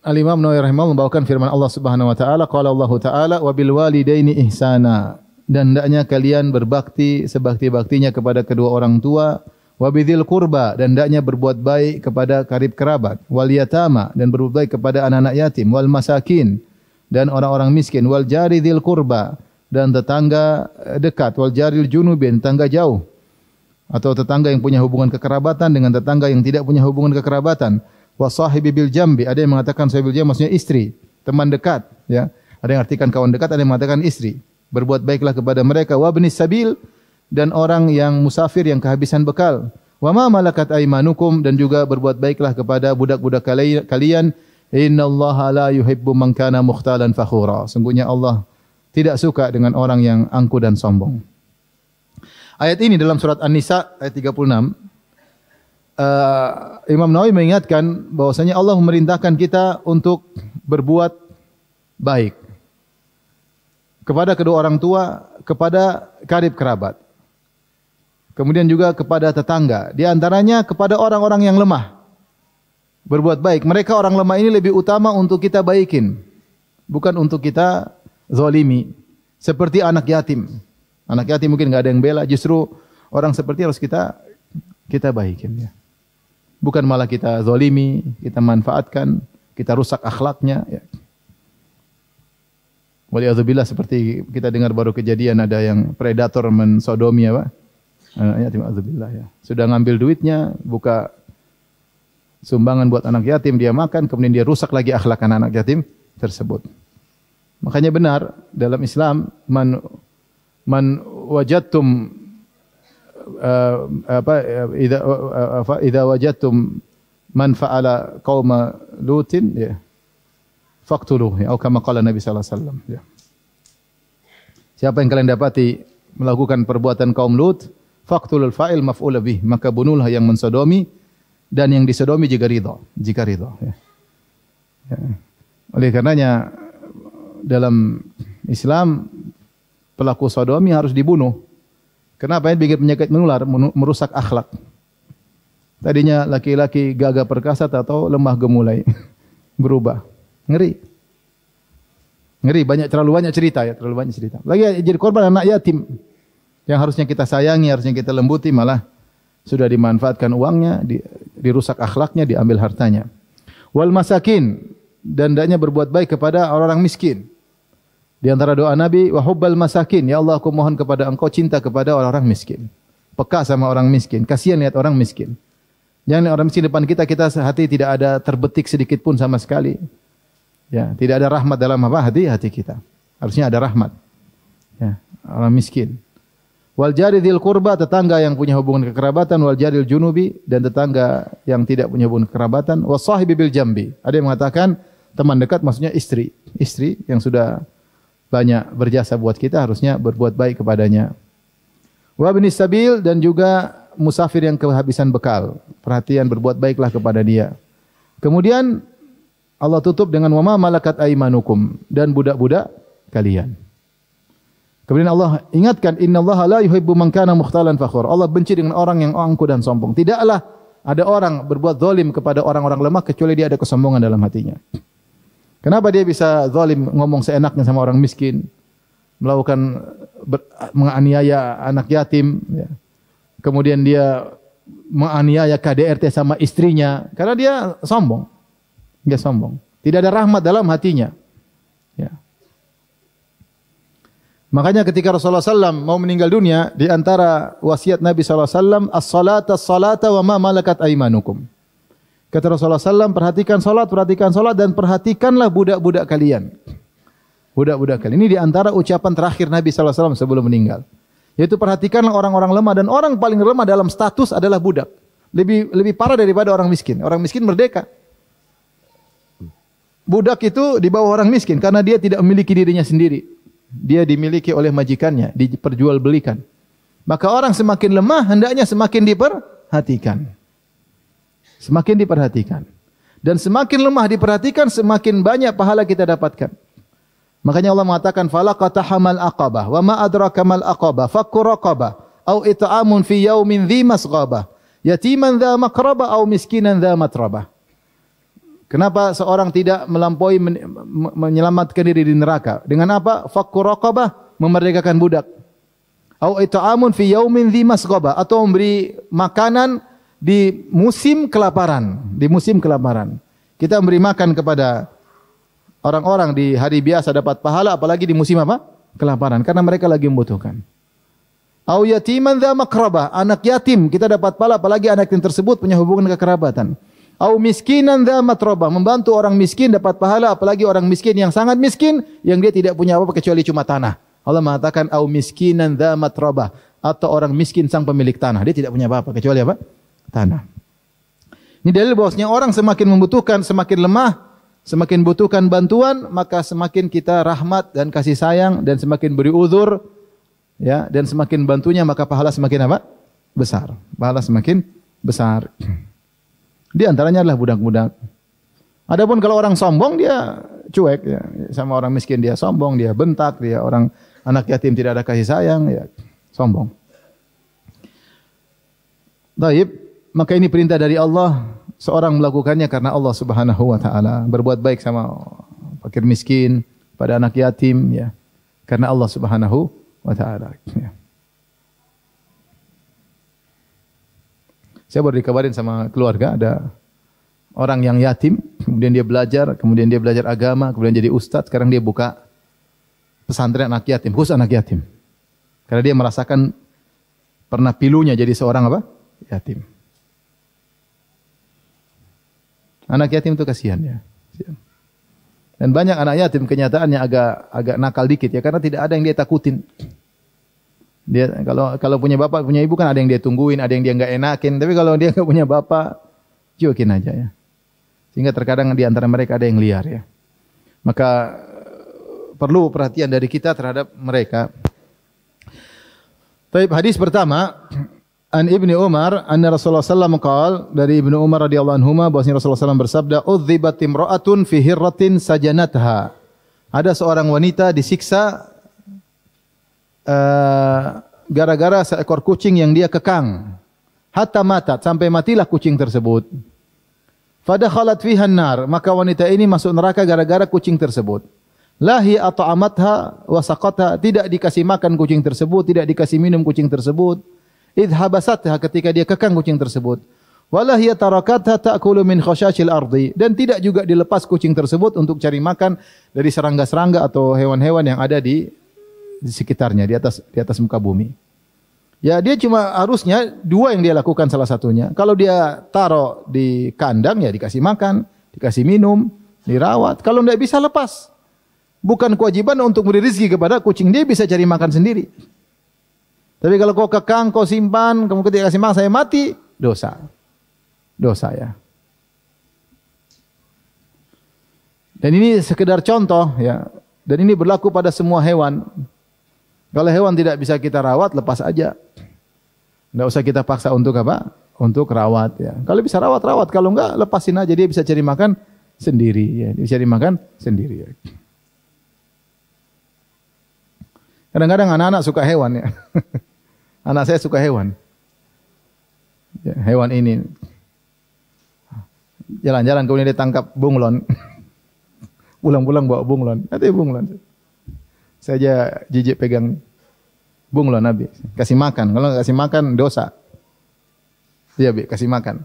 Al-Imam Nawawi rahimahullah membawakan firman Allah Subhanahu wa taala, qala Allah taala wa bil walidaini ihsana, dan hendaknya kalian berbakti sebakti-baktinya kepada kedua orang tua, wa bidzil qurba, dan hendaknya berbuat baik kepada karib kerabat, wal yatama, dan berbuat baik kepada anak-anak yatim, wal masakin, dan orang-orang miskin, wal jari dzil qurba, dan tetangga dekat, wal jaril junubin, tetangga jauh, atau tetangga yang punya hubungan kekerabatan dengan tetangga yang tidak punya hubungan kekerabatan. Wa sahibi bil jambi, ada yang mengatakan sahibi bil jambi maksudnya istri, teman dekat, ya. Ada yang artikan kawan dekat, ada yang mengatakan istri. Berbuat baiklah kepada mereka. Wa ibnis sabil, dan orang yang musafir yang kehabisan bekal. Wa ma malakat aymanukum, dan juga berbuat baiklah kepada budak-budak kalian. Innallaha la yuhibbu man kana mukhtalan fakhura. Sungguhnya Allah tidak suka dengan orang yang angkuh dan sombong. Ayat ini dalam surat An-Nisa ayat 36. Imam Nawawi mengingatkan bahwasanya Allah memerintahkan kita untuk berbuat baik kepada kedua orang tua, kepada karib kerabat, kemudian juga kepada tetangga, di antaranya kepada orang-orang yang lemah. Berbuat baik, mereka orang lemah ini lebih utama untuk kita baikin, bukan untuk kita zalimi. Seperti anak yatim. Anak yatim mungkin enggak ada yang bela, justru orang seperti harus kita baikin, ya. Bukan malah kita zalimi, kita manfaatkan, kita rusak akhlaknya, ya. Waliyadzubillah, seperti kita dengar baru kejadian ada yang predator mensodomi, apa? Anak yatim, adzubillah, ya. Sudah ngambil duitnya, buka sumbangan buat anak yatim, dia makan, kemudian dia rusak lagi akhlak anak yatim tersebut. Makanya benar dalam Islam, man wajadtum idza wajadtum man fa'ala qauma lutin, ya, faqtuluhu, atau kama qala Nabi sallallahu alaihi wasallam, ya. Siapa yang kalian dapati melakukan perbuatan kaum Lut, faqtulul fa'il maf'ul bih, maka bunuhlah yang mensodomi dan yang disodomi jika ridha, ya. Ya. Oleh karenanya dalam Islam pelaku sodomi harus dibunuh. Kenapa? Ini bikin penyakit menular, merusak akhlak. Tadinya laki-laki gagah perkasa atau lemah gemulai, berubah. Ngeri. Terlalu banyak cerita, ya, terlalu banyak cerita. Lagi jadi korban anak yatim yang harusnya kita sayangi, harusnya kita lembuti, malah sudah dimanfaatkan uangnya, dirusak akhlaknya, diambil hartanya. Wal masakin, dan hendaknya berbuat baik kepada orang-orang miskin. Di antara doa Nabi, wa hubbal masakin, ya Allah, aku mohon kepada Engkau cinta kepada orang-orang miskin. Peka sama orang miskin, kasihan lihat orang miskin. Jangan orang miskin depan kita hati tidak ada terbetik sedikit pun sama sekali. Ya, tidak ada rahmat dalam hati kita. Harusnya ada rahmat. Ya, orang miskin. Wal jari dzil qurba, tetangga yang punya hubungan kekerabatan, wal jaril junubi, dan tetangga yang tidak punya hubungan kekerabatan, wa sahibi bil jambi. Ada yang mengatakan teman dekat maksudnya istri yang sudah banyak berjasa buat kita, harusnya berbuat baik kepadanya. Wa ibnis sabil, dan juga musafir yang kehabisan bekal. Perhatian, berbuat baiklah kepada dia. Kemudian Allah tutup dengan wa ma malakat aymanukum, dan budak-budak kalian. Kemudian Allah ingatkan, innallaha la yuhibbu man kana mukhtalan fakhur. Allah benci dengan orang yang angkuh dan sombong. Tidaklah ada orang berbuat zalim kepada orang-orang lemah kecuali dia ada kesombongan dalam hatinya. Kenapa dia bisa zalim, ngomong seenaknya sama orang miskin, melakukan menganiaya anak yatim, ya. Kemudian dia menganiaya KDRT sama istrinya, karena dia sombong. Dia sombong. Tidak ada rahmat dalam hatinya. Ya. Makanya ketika Rasulullah SAW mau meninggal dunia, di antara wasiat Nabi SAW, as-salata wa ma malakat aymanukum. Kata Rasulullah SAW, perhatikan salat, dan perhatikanlah budak-budak kalian. Budak-budak kalian. Ini di antara ucapan terakhir Nabi sallallahu alaihi wasallam sebelum meninggal. Yaitu perhatikanlah orang-orang lemah, dan orang paling lemah dalam status adalah budak. Lebih parah daripada orang miskin. Orang miskin merdeka. Budak itu di bawah orang miskin karena dia tidak memiliki dirinya sendiri. Dia dimiliki oleh majikannya, diperjualbelikan. Maka orang semakin lemah hendaknya semakin diperhatikan. Semakin diperhatikan. Dan semakin lemah diperhatikan, semakin banyak pahala kita dapatkan. Makanya Allah mengatakan falaqatahamal aqabah wa ma adraka mal aqabah fakku raqabah au it'amun fi yaumin dhi masghabah yatiman dha maqrabah au miskinan dha matrabah. Kenapa seorang tidak melampaui menyelamatkan diri di neraka? Dengan apa? Fakku raqabah, memerdekakan budak. Au it'amun fi yaumin dhi masghabah, atau memberi makanan di musim kelaparan, di musim kelaparan. Kita memberi makan kepada orang-orang di hari biasa dapat pahala, apalagi di musim apa? Kelaparan, karena mereka lagi membutuhkan. Au yatiman dza maqrabah, anak yatim kita dapat pahala, apalagi anak yatim tersebut punya hubungan kekerabatan. Au miskinan dza matrabah, membantu orang miskin dapat pahala, apalagi orang miskin yang sangat miskin yang dia tidak punya apa-apa kecuali cuma tanah. Allah mengatakan au miskinan dza matrabah, atau orang miskin sang pemilik tanah, dia tidak punya apa-apa kecuali apa? Tanah. Ini dalil bahwasanya orang semakin membutuhkan, semakin lemah, semakin butuhkan bantuan, maka semakin kita rahmat dan kasih sayang, dan semakin beri uzur, ya, dan semakin bantunya, maka pahala semakin apa? Besar. Pahala semakin besar. Di antaranya adalah budak-budak. Adapun kalau orang sombong, dia cuek, ya, sama orang miskin dia sombong, dia bentak, dia orang anak yatim tidak ada kasih sayang, ya, sombong. Baik, maka ini perintah dari Allah. Seorang melakukannya karena Allah Subhanahu wa taala, berbuat baik sama fakir miskin, pada anak yatim, ya, karena Allah Subhanahu wa taala, ya. Saya baru dikabarin sama keluarga, ada orang yang yatim, kemudian dia belajar agama, kemudian jadi ustadz, sekarang dia buka pesantren anak yatim, khusus anak yatim. Karena dia merasakan pernah pilunya jadi seorang apa? Yatim. Anak yatim itu kasihan, ya. Dan banyak anak yatim kenyataannya agak nakal dikit, ya, karena tidak ada yang dia takutin. Dia kalau punya bapak, punya ibu, kan ada yang dia tungguin, ada yang dia enggak enakin. Tapi kalau dia enggak punya bapak, cuekin aja, ya. Sehingga terkadang di antara mereka ada yang liar, ya. Maka perlu perhatian dari kita terhadap mereka. Baik, hadis pertama, an Ibnu Umar anna Rasulullah sallallahu alaihi wasallam dari Ibnu Umar radhiyallahu anhuma bahwasanya Rasulullah sallallahu alaihi wasallam bersabda, "Udzibat imra'atun fi hirratin sajanatha." Ada seorang wanita disiksa gara-gara seekor kucing yang dia kekang. Hatta matat, sampai matilah kucing tersebut. Fadakhalat fiha an-nar, maka wanita ini masuk neraka gara-gara kucing tersebut. Lahi at'amatha wa saqatha, tidak dikasih makan kucing tersebut, tidak dikasih minum kucing tersebut. Idh habasatha, ketika dia kekang kucing tersebut. Walahi tarakatha ta'kulu min khashashil ardi, dan tidak juga dilepas kucing tersebut untuk cari makan dari serangga-serangga atau hewan-hewan yang ada di sekitarnya, di atas muka bumi. Ya, dia cuma harusnya dua yang dia lakukan, salah satunya. Kalau dia taruh di kandang, ya dikasih makan, dikasih minum, dirawat. Kalau tidak bisa, lepas. Bukan kewajiban untuk beri rezeki kepada kucing, dia bisa cari makan sendiri. Tapi kalau kau kekang, kau simpan, kamu ketika kasih makan, saya mati, dosa. Dosa, ya. Dan ini sekedar contoh, ya. Dan ini berlaku pada semua hewan. Kalau hewan tidak bisa kita rawat, lepas aja. Tidak usah kita paksa untuk apa? Untuk rawat, ya. Kalau bisa rawat. Kalau enggak, lepasin aja, dia bisa cari makan sendiri, ya. Dia bisa cari makan sendiri, ya. Kadang-kadang anak-anak suka hewan, ya. Anak saya suka hewan. Ya, hewan ini jalan-jalan kemudian dia tangkap bunglon. Pulang-pulang bawa bunglon. Nanti bunglon. Saya aja jijik pegang bunglon Nabi. Kasih makan. Kalau enggak kasih makan, dosa. Iya, Bi, kasih makan.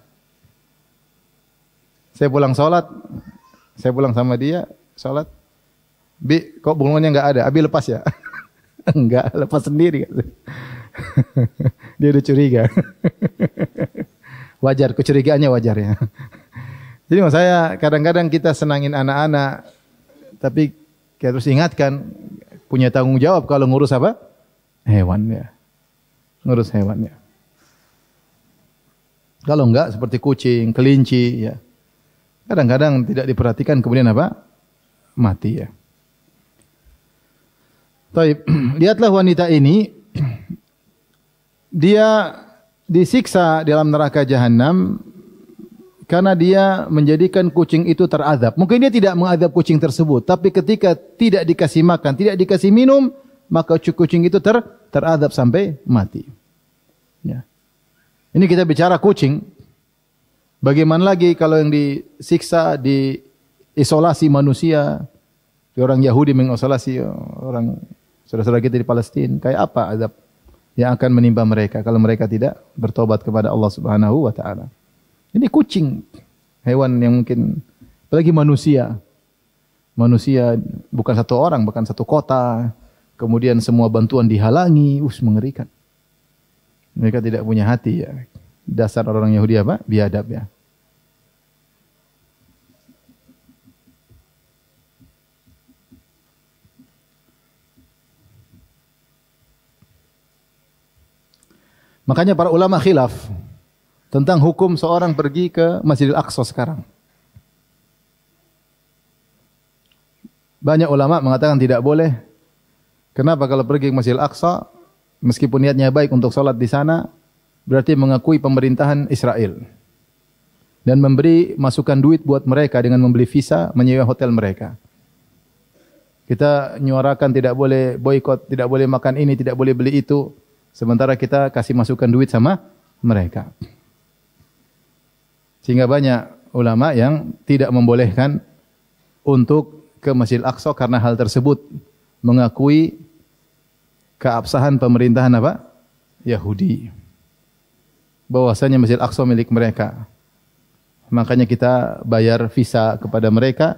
Saya pulang sholat. Saya pulang sama dia, sholat. Bi, kok bunglonnya enggak ada? Abi lepas ya? Enggak, lepas sendiri. Dia udah curiga. Wajar, kecurigaannya wajar, ya. Jadi maksud saya, kadang-kadang kita senangin anak-anak, tapi Kita terus ingatkan, punya tanggung jawab kalau ngurus apa? Hewan ya. Ngurus hewan ya. Kalau enggak seperti kucing, kelinci ya. Kadang-kadang tidak diperhatikan kemudian apa? Mati ya. Taib. Lihatlah wanita ini, dia disiksa dalam neraka jahanam karena dia menjadikan kucing itu terazab. Mungkin dia tidak mengadab kucing tersebut, tapi ketika tidak dikasih makan, tidak dikasih minum, maka kucing itu terazab sampai mati. Ya. Ini kita bicara kucing. Bagaimana lagi kalau yang disiksa, diisolasi manusia, orang Yahudi mengisolasi orang saudara-saudara kita di Palestina, kayak apa azab yang akan menimpa mereka kalau mereka tidak bertobat kepada Allah Subhanahu wa taala. Ini kucing, hewan yang mungkin, apalagi manusia. Manusia bukan satu orang, bahkan satu kota. Kemudian semua bantuan dihalangi, mengerikan. Mereka tidak punya hati ya. Dasar orang Yahudi apa? Biadab ya. Makanya para ulama khilaf tentang hukum seorang pergi ke Masjidil Aqsa sekarang. Banyak ulama mengatakan tidak boleh. Kenapa? Kalau pergi ke Masjidil Aqsa, meskipun niatnya baik untuk sholat di sana, berarti mengakui pemerintahan Israel. Dan memberi masukan duit buat mereka dengan membeli visa, menyewa hotel mereka. Kita nyuarakan tidak boleh boikot, tidak boleh makan ini, tidak boleh beli itu. Sementara kita kasih masukan duit sama mereka. Sehingga banyak ulama yang tidak membolehkan untuk ke Masjidil Aqsa karena hal tersebut mengakui keabsahan pemerintahan apa? Yahudi. Bahwasanya Masjidil Aqsa milik mereka. Makanya kita bayar visa kepada mereka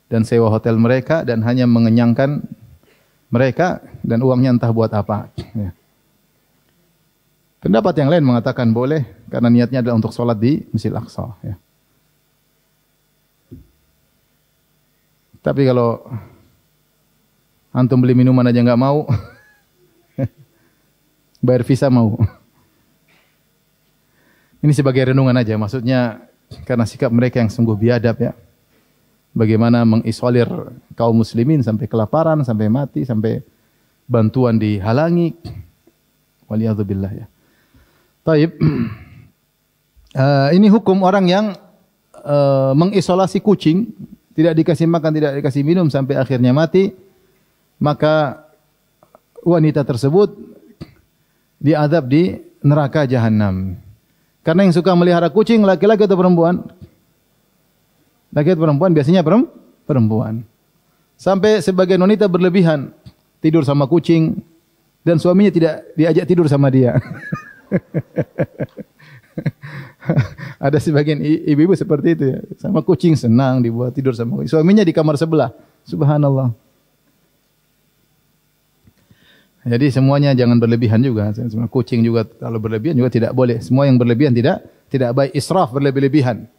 dan sewa hotel mereka dan hanya mengenyangkan mereka dan uangnya entah buat apa. Ya. Pendapat yang lain mengatakan boleh karena niatnya adalah untuk sholat di Masjidil Aqsa. Ya. Tapi kalau antum beli minuman aja nggak mau, bayar visa mau. Ini sebagai renungan aja, maksudnya karena sikap mereka yang sungguh biadab ya. Bagaimana mengisolir kaum muslimin sampai kelaparan, sampai mati, sampai bantuan dihalangi. Waliyadzubillah ya. Taib. Ini hukum orang yang mengisolasi kucing, tidak dikasih makan, tidak dikasih minum sampai akhirnya mati, maka wanita tersebut diazab di neraka jahanam. Karena yang suka melihara kucing laki-laki atau perempuan? Laki atau perempuan? Biasanya perempuan. Sampai sebagian wanita berlebihan tidur sama kucing dan suaminya tidak diajak tidur sama dia. Ada sebagian ibu-ibu seperti itu ya. Sama kucing senang dibuat tidur sama kucing. Suaminya di kamar sebelah. Subhanallah. Jadi semuanya jangan berlebihan juga. Kucing juga kalau berlebihan juga tidak boleh. Semua yang berlebihan tidak baik. Israf berlebih-lebihan.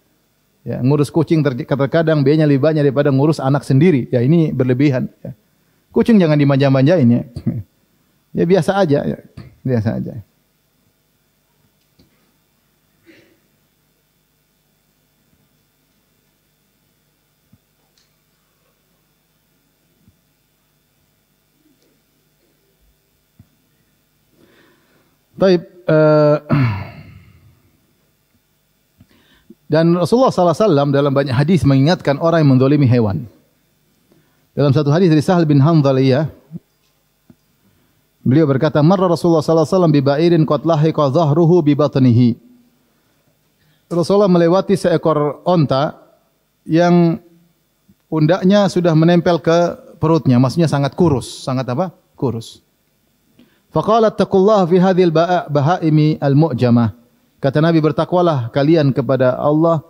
Ya, ngurus kucing terkadang biayanya lebih banyak daripada ngurus anak sendiri. Ya ini berlebihan. Ya. Kucing jangan dimanja-manjain ya. Ya biasa aja. Ya. Biasa aja. Baik, dan Rasulullah SAW dalam banyak hadis mengingatkan orang yang menzalimi hewan. Dalam satu hadis dari Sahal bin Hanzaliyah, beliau berkata, "Marra Rasulullah SAW bi ba'irin qad lahiqa dhahruhu bi batnihi." Rasulullah melewati seekor onta yang pundaknya sudah menempel ke perutnya, maksudnya sangat kurus, sangat apa? Kurus. Faqala taqullaha fi hadhil bahaimi al-mu'jamah. Kata Nabi, bertakwalah kalian kepada Allah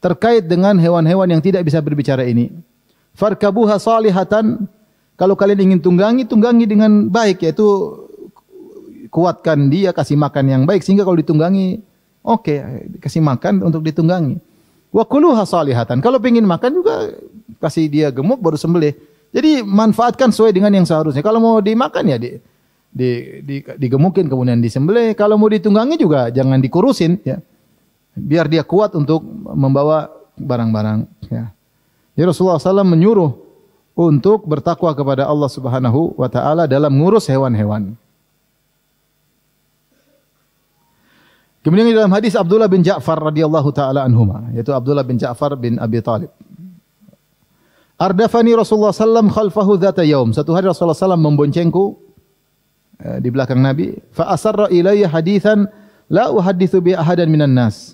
terkait dengan hewan-hewan yang tidak bisa berbicara ini. Farkabuha salihatan. Kalau kalian ingin tunggangi dengan baik, yaitu kuatkan dia, kasih makan yang baik sehingga kalau ditunggangi oke, kasih makan untuk ditunggangi. Wa kuluha salihatan. Kalau ingin makan juga kasih dia gemuk baru sembelih. Jadi manfaatkan sesuai dengan yang seharusnya. Kalau mau dimakan ya digemukin kemudian disembelih. Kalau mau ditunggangi juga jangan dikurusin ya. Biar dia kuat untuk membawa barang-barang ya. Jadi Rasulullah SAW menyuruh untuk bertakwa kepada Allah Subhanahu wa taala dalam ngurus hewan-hewan. Kemudian di dalam hadis Abdullah bin Ja'far radhiyallahu taala anhuma, yaitu Abdullah bin Ja'far bin Abi Thalib. Ardafani Rasulullah sallam khalfahu dzata yaum. Satu hari Rasulullah sallam memboncengku di belakang Nabi, fa asarra ilayya haditsan la uhadditsu bi ahadan minan nas.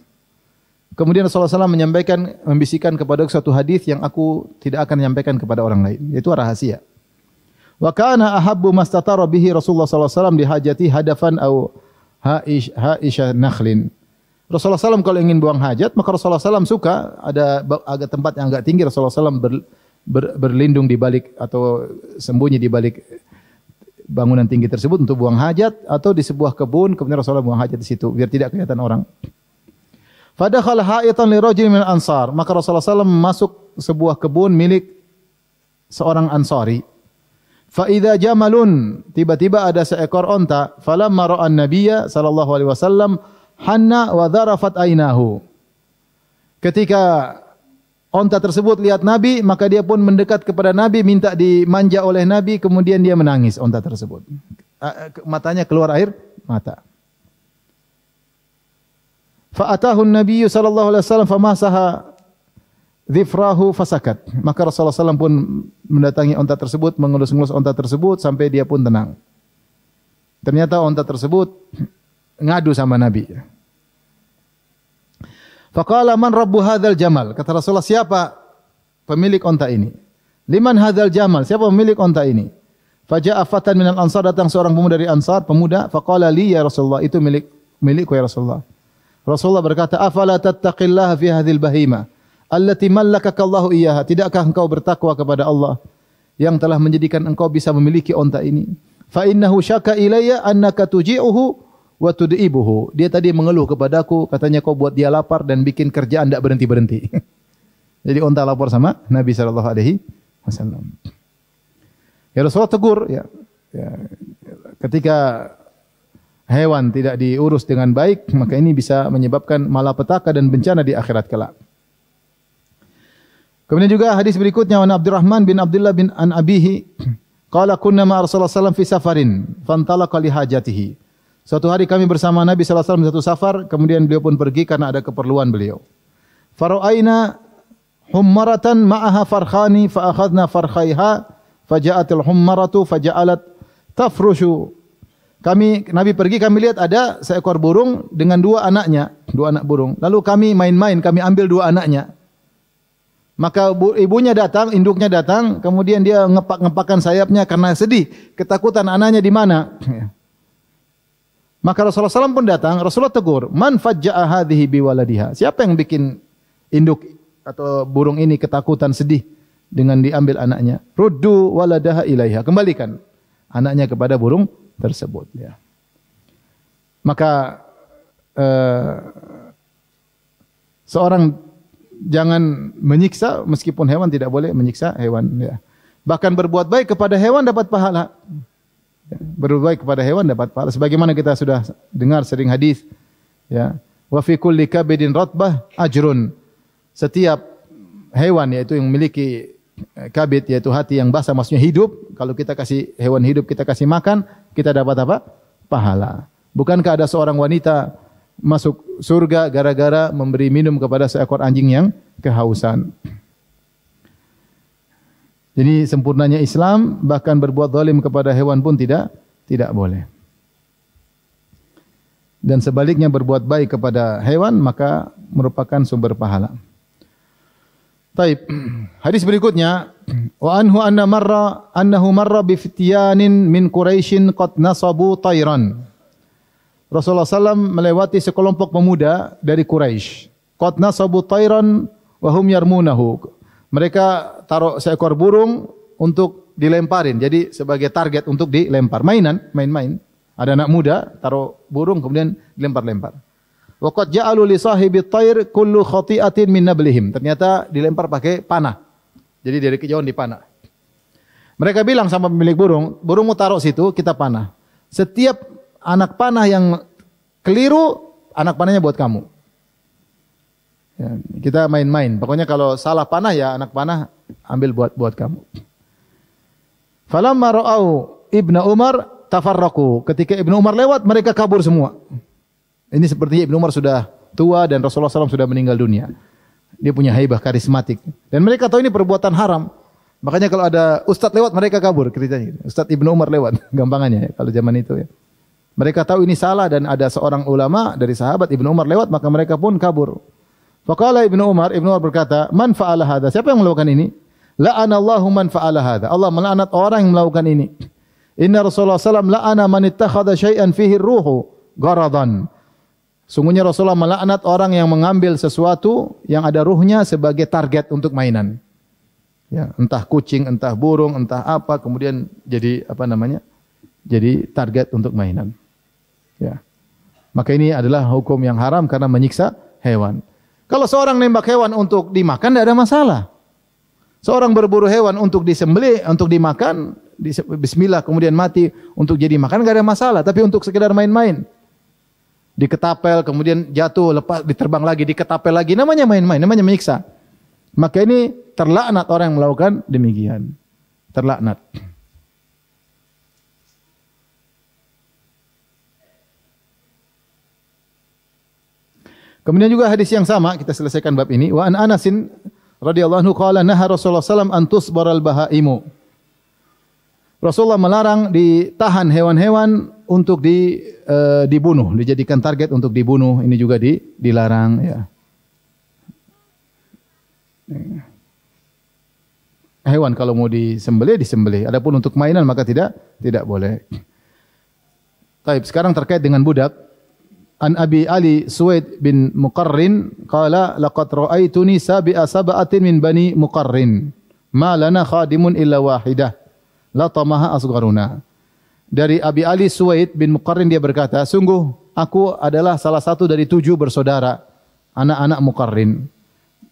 Kemudian Rasulullah sallam membisikkan kepada suatu hadis yang aku tidak akan menyampaikan kepada orang lain, yaitu rahasia. Wa kana ahabbu mastatara bihi Rasulullah sallallahu alaihi wasallam li hajati hadafan au haisha nakhlin. Rasulullah SAW kalau ingin buang hajat, maka Rasulullah SAW suka ada agak tempat yang agak tinggi. Rasulullah SAW berlindung di balik atau sembunyi di balik bangunan tinggi tersebut untuk buang hajat, atau di sebuah kebun kemudian Rasulullah buang hajat di situ biar tidak kelihatan orang. Fadakhala ha'itan li rajulin min ansar, maka Rasulullah SAW masuk sebuah kebun milik seorang Ansari. Fa idza jamalun, tiba-tiba ada seekor onta. Falamma ra'a an-nabiyya sallallahu alaihi wasallam hanna wa dharafat ainahu. Ketika onta tersebut lihat Nabi, maka dia pun mendekat kepada Nabi, minta dimanja oleh Nabi, kemudian dia menangis onta tersebut. Matanya keluar air mata. Fa atahu an-nabiy sallallahu alaihi wasallam famasaha dhifrahu fasakat. Maka Rasulullah SAW pun mendatangi onta tersebut, mengelus-ngelus onta tersebut sampai dia pun tenang. Ternyata onta tersebut ngadu sama Nabi. Faqala man rabbu hadzal jamal? Kata Rasulullah, siapa pemilik onta ini? Liman hadzal jamal? Siapa pemilik onta ini? Faja'a fatan minal ansar, datang seorang pemuda dari Ansar, pemuda, faqala li ya Rasulullah, itu milikku ya Rasulullah. Rasulullah berkata, afala tattaqillaha fi hadhil bahima allati mallakaka Allahu iyyaha? Tidakkah engkau bertakwa kepada Allah yang telah menjadikan engkau bisa memiliki onta ini? Fa innahu syaka ilayya annaka tuji'uhu wa tud'ibuhu. Dia tadi mengeluh kepadaku, katanya kau buat dia lapar dan bikin kerjaan tidak berhenti-berhenti. Jadi onta lapor sama Nabi sallallahu alaihi wasallam. Ya Rasulullah tegur ya. Ketika hewan tidak diurus dengan baik, maka ini bisa menyebabkan malapetaka dan bencana di akhirat kelak. Kemudian juga hadis berikutnya, wa Abdurrahman bin Abdullah bin an abihi qala kunna ma Rasulullah sallallahu alaihi wasallam fi safarin fantalaqa li hajatihi. Suatu hari kami bersama Nabi sallallahu alaihi wasallam di satu safar, kemudian beliau pun pergi karena ada keperluan beliau. Fara'aina hummaratan ma'aha farkhani fa akhadna farkhaiha faja'atil hummaratu faja'alat tafrushu. Nabi pergi, kami lihat ada seekor burung dengan dua anak burung. Lalu kami main-main, kami ambil dua anaknya. Maka ibunya datang, induknya datang, kemudian dia ngepak-ngepakkan sayapnya karena sedih, ketakutan anaknya di mana. Maka Rasulullah SAW pun datang, Rasulullah tegur, man fajja'a hadhihi biwaladiha? Siapa yang bikin induk atau burung ini ketakutan, sedih dengan diambil anaknya? Ruddu waladaha ilaiha, kembalikan anaknya kepada burung tersebut ya. Maka seorang jangan menyiksa, meskipun hewan tidak boleh menyiksa hewan ya. Bahkan berbuat baik kepada hewan dapat pahala. Berbuat baik kepada hewan dapat pahala. Sebagaimana kita sudah dengar sering hadis ya. Wa fi kulli kabidin ratbah ajrun. Setiap hewan yaitu yang memiliki kabid yaitu hati yang basah, maksudnya hidup. Kalau kita kasih hewan hidup, kita kasih makan, kita dapat apa? Pahala. Bukankah ada seorang wanita masuk surga gara-gara memberi minum kepada seekor anjing yang kehausan? Jadi sempurnanya Islam, bahkan berbuat zalim kepada hewan pun tidak boleh. Dan sebaliknya berbuat baik kepada hewan maka merupakan sumber pahala. Taib. Hadis berikutnya, wa annahu marra bi fityanin min Quraisyin qad nasabu tayran. Rasulullah SAW melewati sekelompok pemuda dari Quraisy. Qad nasabu tayran wa hum yarmunahu. Mereka taruh seekor burung untuk dilemparin. Jadi sebagai target untuk dilempar. Main-main. Ada anak muda taruh burung kemudian dilempar-lempar. Wa qad ja'alu li sahibi at-tayr kullu khati'atin min nablihim. Ternyata dilempar pakai panah. Jadi dari kejauhan dipanah. Mereka bilang sama pemilik burung, burungmu taruh situ, kita panah. Setiap anak panah yang keliru, anak panahnya buat kamu. Ya, kita main-main. Pokoknya kalau salah panah ya anak panah ambil buat kamu. Falamma ra'au Ibnu Umar tafarraqu. Ketika Ibnu Umar lewat, mereka kabur semua. Ini seperti Ibnu Umar sudah tua dan Rasulullah SAW sudah meninggal dunia. Dia punya haibah karismatik. Dan mereka tahu ini perbuatan haram. Makanya kalau ada ustadz lewat, mereka kabur. Ceritanya. Ustadz Ibnu Umar lewat. Gampangannya ya, kalau zaman itu ya. Mereka tahu ini salah dan ada seorang ulama dari sahabat Ibnu Umar lewat, maka mereka pun kabur. Faqala Ibnu Umar berkata, "Man fa'ala hadza?" Siapa yang melakukan ini? La'anallahu man fa'ala hadza. Allah melaknat orang yang melakukan ini. Inna Rasulullah SAW la'ana man ittakhadha syai'an fihi ruhu gharadan. Sungguhnya Rasulullah melaknat orang yang mengambil sesuatu yang ada ruhnya sebagai target untuk mainan. Ya, entah kucing, entah burung, entah apa, kemudian jadi jadi target untuk mainan. Ya. Maka ini adalah hukum yang haram karena menyiksa hewan. Kalau seorang nembak hewan untuk dimakan tidak ada masalah. Seorang berburu hewan untuk disembelih, untuk dimakan, bismillah kemudian mati untuk jadi makan tidak ada masalah. Tapi untuk sekedar main-main, diketapel kemudian jatuh, lepas diterbang lagi, diketapel lagi, namanya main-main, namanya menyiksa. Maka ini terlaknat orang yang melakukan demikian. Terlaknat. Kemudian juga hadis yang sama, kita selesaikan bab ini. Wa an Anasin radhiyallahu anhu qala naha Rasulullah sallallahu an tusbaral bahaimu. Rasulullah melarang ditahan hewan-hewan untuk dibunuh, dijadikan target untuk dibunuh. Ini juga dilarang ya. Hewan kalau mau disembelih. Adapun untuk mainan maka tidak boleh. Baik, sekarang terkait dengan budak. An Abi Ali Suwaid bin Muqarrin qala laqad ra'aituni sabi'a sab'atin min bani Muqarrin ma lana khadimun illa wahidah la tamaha asgharuna. Dari Abi Ali Suwaid bin Muqarrin dia berkata, sungguh aku adalah salah satu dari 7 bersaudara anak-anak Muqarrin.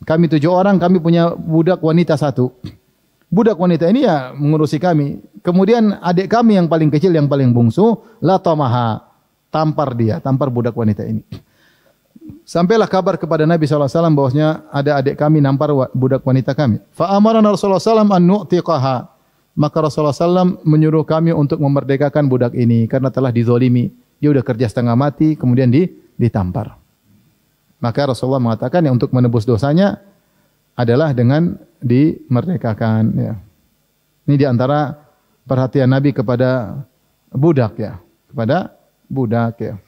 Kami 7 orang, kami punya budak wanita 1. Budak wanita ini ya mengurusi kami. Kemudian adik kami yang paling kecil, yang paling bungsu, la tamaha, tampar budak wanita ini. Sampailah kabar kepada Nabi SAW bahwasanya ada adik kami nampar budak wanita kami. Fa amarana Rasulullah SAW an nu'tiqaha. Maka Rasulullah SAW menyuruh kami untuk memerdekakan budak ini karena telah dizalimi. Dia sudah kerja setengah mati, kemudian ditampar. Maka Rasulullah mengatakan yang untuk menebus dosanya adalah dengan dimerdekakan. Ya. Ini diantara perhatian Nabi kepada budak ya, kepada budak ya.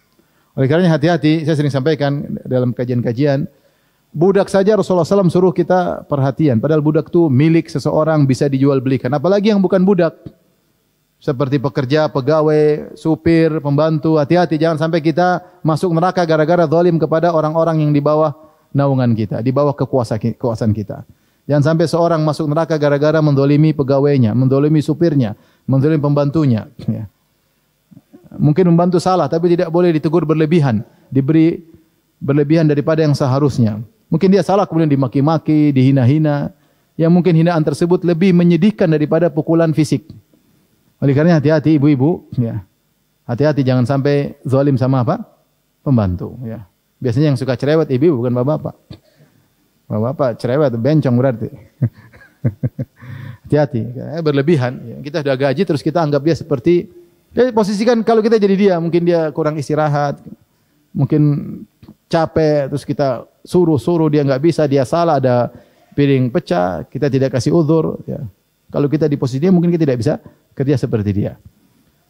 Oleh karenanya hati-hati, saya sering sampaikan dalam kajian-kajian, budak saja Rasulullah SAW suruh kita perhatian. Padahal budak itu milik seseorang, bisa dijual belikan. Apalagi yang bukan budak. Seperti pekerja, pegawai, supir, pembantu. Hati-hati, jangan sampai kita masuk neraka gara-gara zalim kepada orang-orang yang di bawah naungan kita, di bawah kekuasaan kita. Jangan sampai seorang masuk neraka gara-gara menzalimi pegawainya, menzalimi supirnya, menzalimi pembantunya. Ya. Mungkin membantu salah, tapi tidak boleh ditegur berlebihan, diberi berlebihan daripada yang seharusnya. Mungkin dia salah kemudian dimaki-maki, dihina-hina. Yang mungkin hinaan tersebut lebih menyedihkan daripada pukulan fisik. Oleh karena hati-hati ibu-ibu, ya. Hati-hati jangan sampai zalim sama apa? Pembantu, ya. Biasanya yang suka cerewet ibu bukan bapak-bapak. Bapak-bapak cerewet, bencong berarti. Hati-hati, berlebihan. Ya. Kita sudah gaji terus kita anggap dia seperti, ya, posisikan kalau kita jadi dia, mungkin dia kurang istirahat, mungkin capek, terus kita suruh dia nggak bisa, dia salah, ada piring pecah, kita tidak kasih uzur. Ya. Kalau kita di posisi dia, mungkin kita tidak bisa kerja seperti dia.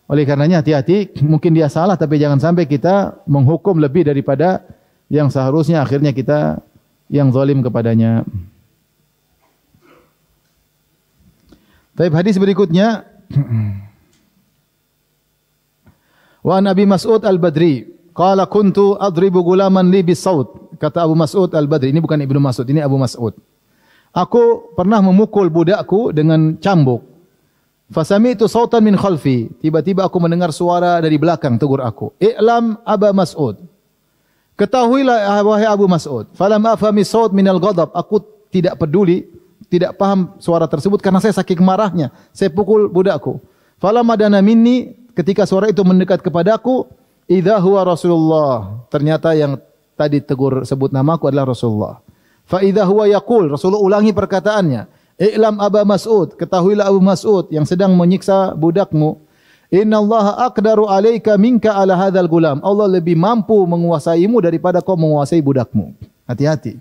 Oleh karenanya hati-hati, mungkin dia salah, tapi jangan sampai kita menghukum lebih daripada yang seharusnya, akhirnya kita yang zalim kepadanya. Baik, hadis berikutnya. Wa Nabi Mas'ud Al-Badri qala kuntu adribu gulaman li bis-saut. Kata Abu Mas'ud Al-Badri, ini bukan Ibnu Mas'ud, ini Abu Mas'ud. Aku pernah memukul budakku dengan cambuk. Fasami'tu sautan min khalfi. Tiba-tiba aku mendengar suara dari belakang tegur aku. I'lam Aba Mas'ud. Ketahuilah wahai Abu Mas'ud. Falam afhami saut minal ghadab. Aku tidak peduli tidak paham suara tersebut karena saya saking marahnya. Saya pukul budakku. Falamma dana minni, ketika suara itu mendekat kepadaku, idza huwa Rasulullah. Ternyata yang tadi tegur sebut namaku adalah Rasulullah. Fa idza huwa yaqul, Rasulullah ulangi perkataannya. I'lam Aba Mas'ud, ketahuilah Abu Mas'ud yang sedang menyiksa budakmu. Innallaha aqdaru alaika minka ala hadzal gulam. Allah lebih mampu menguasaimu daripada kau menguasai budakmu. Hati-hati.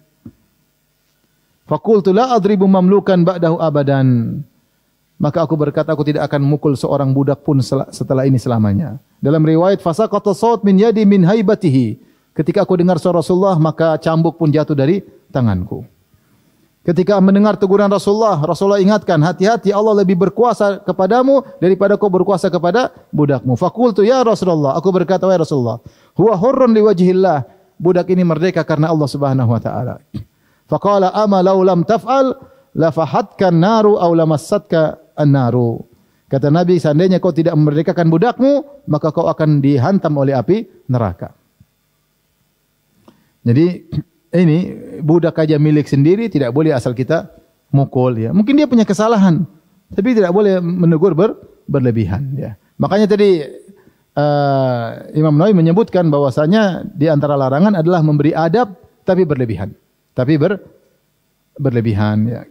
Faqultu la adribu mamlukan ba'dahu abadan. Maka aku berkata aku tidak akan memukul seorang budak pun setelah ini selamanya. Dalam riwayat fasaqata saut min yadi min haibatihi. Ketika aku dengar suara Rasulullah maka cambuk pun jatuh dari tanganku. Ketika mendengar teguran Rasulullah, Rasulullah ingatkan, hati-hati Allah lebih berkuasa kepadamu daripada kau berkuasa kepada budakmu. Faqultu ya Rasulullah, aku berkata wahai Rasulullah, huwa hurrun liwajhillah. Budak ini merdeka karena Allah Subhanahu wa taala. Faqala ama law lam taf'al la fahatkan naru aw lamassatka an-naru. Kata Nabi, seandainya kau tidak memerdekakan budakmu, maka kau akan dihantam oleh api neraka. Jadi ini budak aja milik sendiri, tidak boleh asal kita mukul ya. Mungkin dia punya kesalahan, tapi tidak boleh menegur berlebihan ya. Makanya tadi Imam Nawawi menyebutkan bahwasanya di antara larangan adalah memberi adab tapi berlebihan. Tapi berlebihan ya.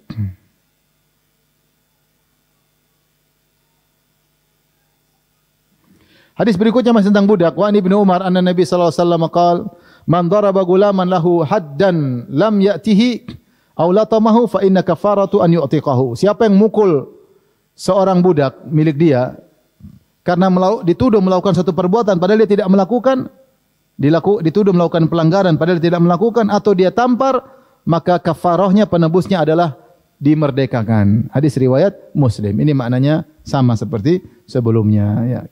Hadis berikutnya masih tentang budak. Wa Ibnu Umar anna Nabi sallallahu alaihi wasallam qaal man daraba gulaman lahu haddan lam ya'tihi aw latamahu fa inna kafaratu an yu'tiqahu. Siapa yang mukul seorang budak milik dia karena dituduh melakukan satu perbuatan padahal dia tidak melakukan, dituduh melakukan pelanggaran padahal dia tidak melakukan, atau dia tampar, maka kafarahnya, penebusnya adalah dimerdekakan. Hadis riwayat Muslim. Ini maknanya sama seperti sebelumnya ya.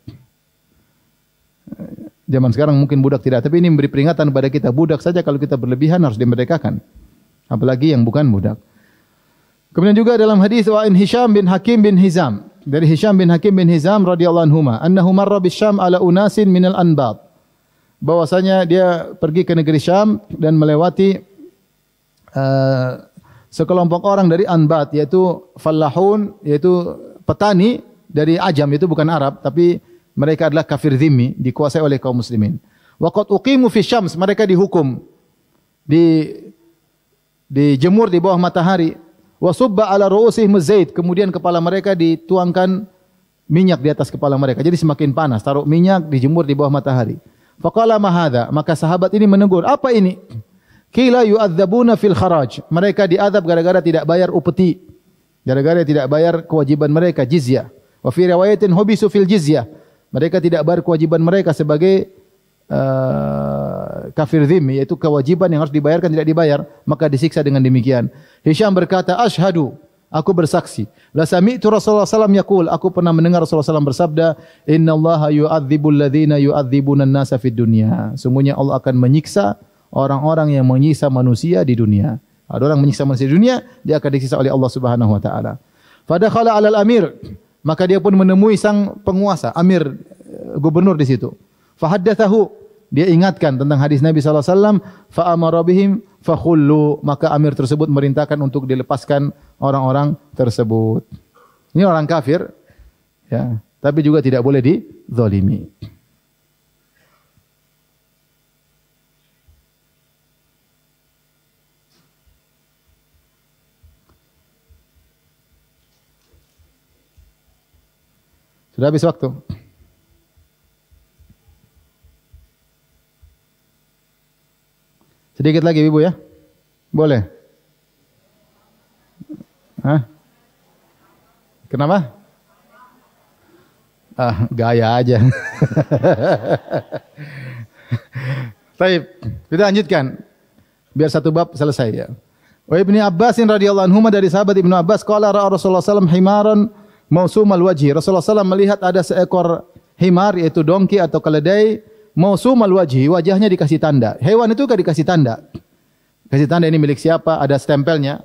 Zaman sekarang mungkin budak tidak, tapi ini memberi peringatan kepada kita, budak saja kalau kita berlebihan harus dimerdekakan. Apalagi yang bukan budak. Kemudian juga dalam hadis wa in Hisham bin Hakim bin Hizam, dari Hisham bin Hakim bin Hizam radhiyallahu anhuma, annahu marra bisyam ala unasin minal anbab. Bahwasanya dia pergi ke negeri Syam dan melewati sekelompok orang dari Anbat, yaitu fallahun, yaitu petani dari Ajam, itu bukan Arab, tapi mereka adalah kafir zimmi, dikuasai oleh kaum muslimin. Waqad uqimu fi syams, mereka dihukum, dijemur di bawah matahari. Wa subba ala ru'usihim zait, kemudian kepala mereka dituangkan minyak di atas kepala mereka. Jadi semakin panas, taruh minyak, dijemur di bawah matahari. Faqala ma hadza, maka sahabat ini menegur, apa ini? Qila yu'adzabuna fil kharaj, mereka diazab gara-gara tidak bayar upeti, gara-gara tidak bayar kewajiban mereka jizyah. Wa fi riwayatin hubisu fil jizyah, mereka tidak bayar kewajiban mereka sebagai kafir zimmi, yaitu kewajiban yang harus dibayarkan tidak dibayar, maka disiksa dengan demikian. Hisham berkata, asyhadu, aku bersaksi, la sami'tu Rasulullah sallallahu yaqul, aku pernah mendengar Rasulullah sallallahu bersabda, innallaha yu'adzibul ladzina yu'adzibuna an-nasa fid dunya. Sungguhnya Allah akan menyiksa orang-orang yang menyiksa manusia di dunia. Ada orang menyiksa manusia di dunia, dia akan disiksa oleh Allah Subhanahu wa taala. Fadakhala 'alal amir, maka dia pun menemui sang penguasa, amir, gubernur di situ. Fahaddatsahu, dia ingatkan tentang hadis Nabi sallallahu alaihi wasallam, fa amara bihim fakhullu, maka amir tersebut merintahkan untuk dilepaskan orang-orang tersebut. Ini orang kafir ya, tapi juga tidak boleh dizalimi. Sudah habis waktu. Sedikit lagi Ibu ya. Boleh? Hah? Kenapa? Gaya aja. Baik, kita lanjutkan. Biar satu bab selesai ya. Wa Ibnu Abbasin radhiyallahu anhu, dari sahabat Ibnu Abbas, qala ra'a Rasulullah sallallahu alaihi wasallam himaran mausumal wajhi. Rasulullah SAW melihat ada seekor himar, yaitu dongki atau keledai, mausumal wajhi, wajahnya dikasih tanda. Hewan itu kan dikasih tanda. Kasih tanda ini milik siapa, ada stempelnya.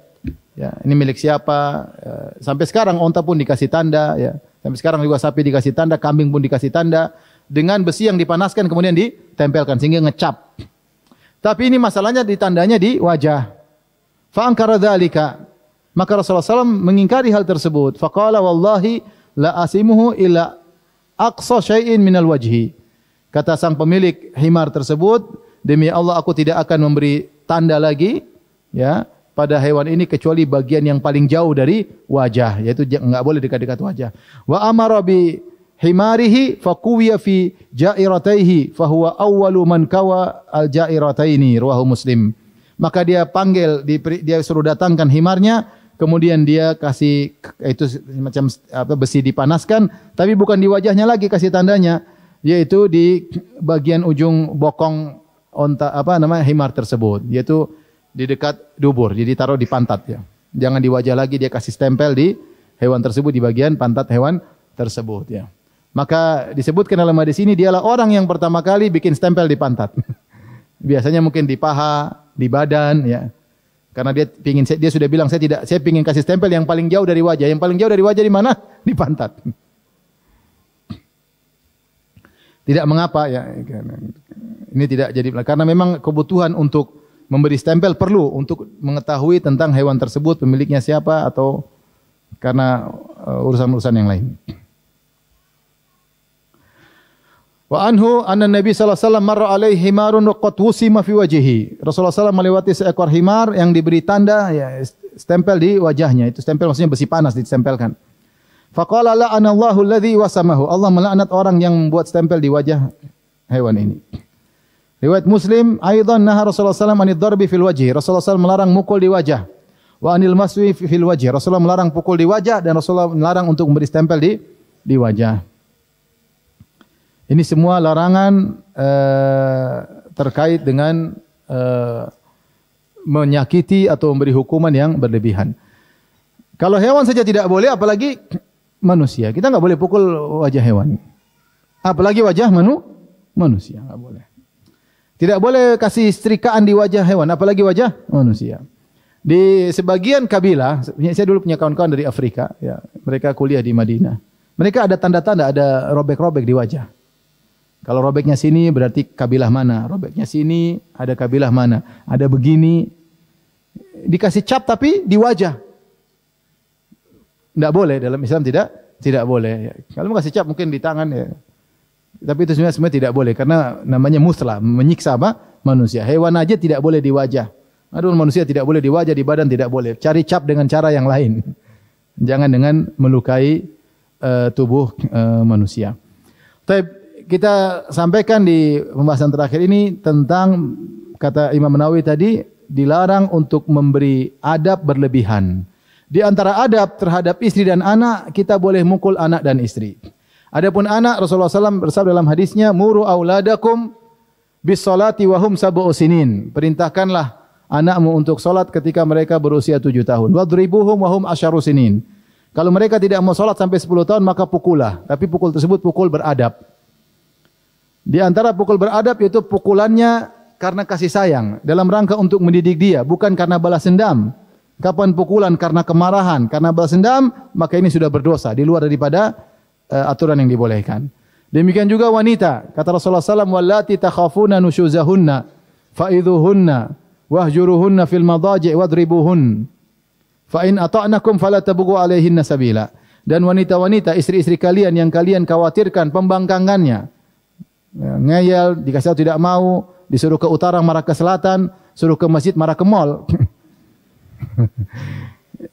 Ya, ini milik siapa. Sampai sekarang onta pun dikasih tanda. Ya. Sampai sekarang juga sapi dikasih tanda, kambing pun dikasih tanda. Dengan besi yang dipanaskan kemudian ditempelkan sehingga ngecap. Tapi ini masalahnya ditandanya di wajah. Fa ankara dzalika. Maka Rasulullah SAW mengingkari hal tersebut. Faqala wallahi la asimuhu illa aqsa syai'in minal wajhi. Kata sang pemilik himar tersebut, demi Allah aku tidak akan memberi tanda lagi ya pada hewan ini kecuali bagian yang paling jauh dari wajah, yaitu enggak boleh dekat-dekat wajah. Wa amara bi himarihi faquwiya fi jairataihi fahuwa awwalu man kawa al jairataini, rawahu Muslim. Maka dia panggil, dia suruh datangkan himarnya, kemudian dia kasih itu macam besi dipanaskan, tapi bukan di wajahnya lagi kasih tandanya, yaitu di bagian ujung bokong himar tersebut, yaitu di dekat dubur, jadi taruh di pantat ya. Jangan di wajah lagi, dia kasih stempel di hewan tersebut di bagian pantat hewan tersebut ya. Maka disebutkan dalam hadis ini dialah orang yang pertama kali bikin stempel di pantat. Biasanya mungkin di paha, di badan ya. Karena dia sudah bilang saya pingin kasih stempel yang paling jauh dari wajah. Yang paling jauh dari wajah di mana? Di pantat. Tidak mengapa ya. Ini tidak jadi, karena memang kebutuhan untuk memberi stempel perlu untuk mengetahui tentang hewan tersebut, pemiliknya siapa, atau karena urusan-urusan yang lain. Wa anhu anna Nabi sallallahu alaihi wasallam marra alaihi himarun qad wusima fi wajhihi. Rasulullah SAW melewati seekor himar yang diberi tanda ya stempel di wajahnya. Itu stempel maksudnya besi panas ditempelkan. Faqala la'anallahu alladhi wasamahu. Allah melaknat orang yang membuat stempel di wajah hewan ini. Riwayat Muslim, aidan naha Rasulullah SAW anid darbi fil wajhi. Rasulullah SAW melarang mukul di wajah. Wa anil maswi fil wajhi. Rasulullah melarang pukul di wajah dan Rasulullah melarang untuk memberi stempel di wajah. Ini semua larangan terkait dengan menyakiti atau memberi hukuman yang berlebihan. Kalau hewan saja tidak boleh, apalagi manusia. Kita enggak boleh pukul wajah hewan. Apalagi wajah manusia, enggak boleh. Tidak boleh kasih setrikaan di wajah hewan, apalagi wajah manusia. Di sebagian kabilah, saya dulu punya kawan-kawan dari Afrika, ya, mereka kuliah di Madinah. Mereka ada tanda-tanda, ada robek-robek di wajah. Kalau robeknya sini berarti kabilah mana, robeknya sini ada kabilah mana, ada begini. Dikasih cap tapi di wajah. Tidak boleh, dalam Islam tidak boleh. Kalau mau kasih cap mungkin di tangan ya. Tapi itu sebenarnya tidak boleh karena namanya muslah, menyiksa manusia. Hewan aja tidak boleh di wajah. Adapun manusia tidak boleh di wajah, di badan tidak boleh. Cari cap dengan cara yang lain. Jangan dengan melukai tubuh manusia. Tapi kita sampaikan di pembahasan terakhir ini tentang kata Imam Nawawi tadi dilarang untuk memberi adab berlebihan. Di antara adab terhadap istri dan anak, kita boleh mukul anak dan istri. Adapun anak, Rasulullah SAW bersabda dalam hadisnya, muru auladakum bis salati wahum sab'u sinin. Perintahkanlah anakmu untuk salat ketika mereka berusia 7 tahun. Wadribuhum wahum asyaru sinin. Kalau mereka tidak mau salat sampai 10 tahun, maka pukullah. Tapi pukul tersebut pukul beradab. Di antara pukul beradab yaitu pukulannya karena kasih sayang, dalam rangka untuk mendidik dia, bukan karena balas dendam. Kapan pukulan karena kemarahan, karena balas dendam, maka ini sudah berdosa, di luar daripada aturan yang dibolehkan. Demikian juga wanita, kata Rasulullah SAW, wallati takhafuna nushuzahunna fa'idhuhunna wahjuruhunna fil madaji' wadribuhun fa in ata'nakum fala tabghu alaihinna sabila. Dan wanita-wanita, istri-istri kalian yang kalian khawatirkan pembangkangannya, ngeyel, dikasih tahu tidak mau, disuruh ke utara marah ke selatan, suruh ke masjid marah ke mall.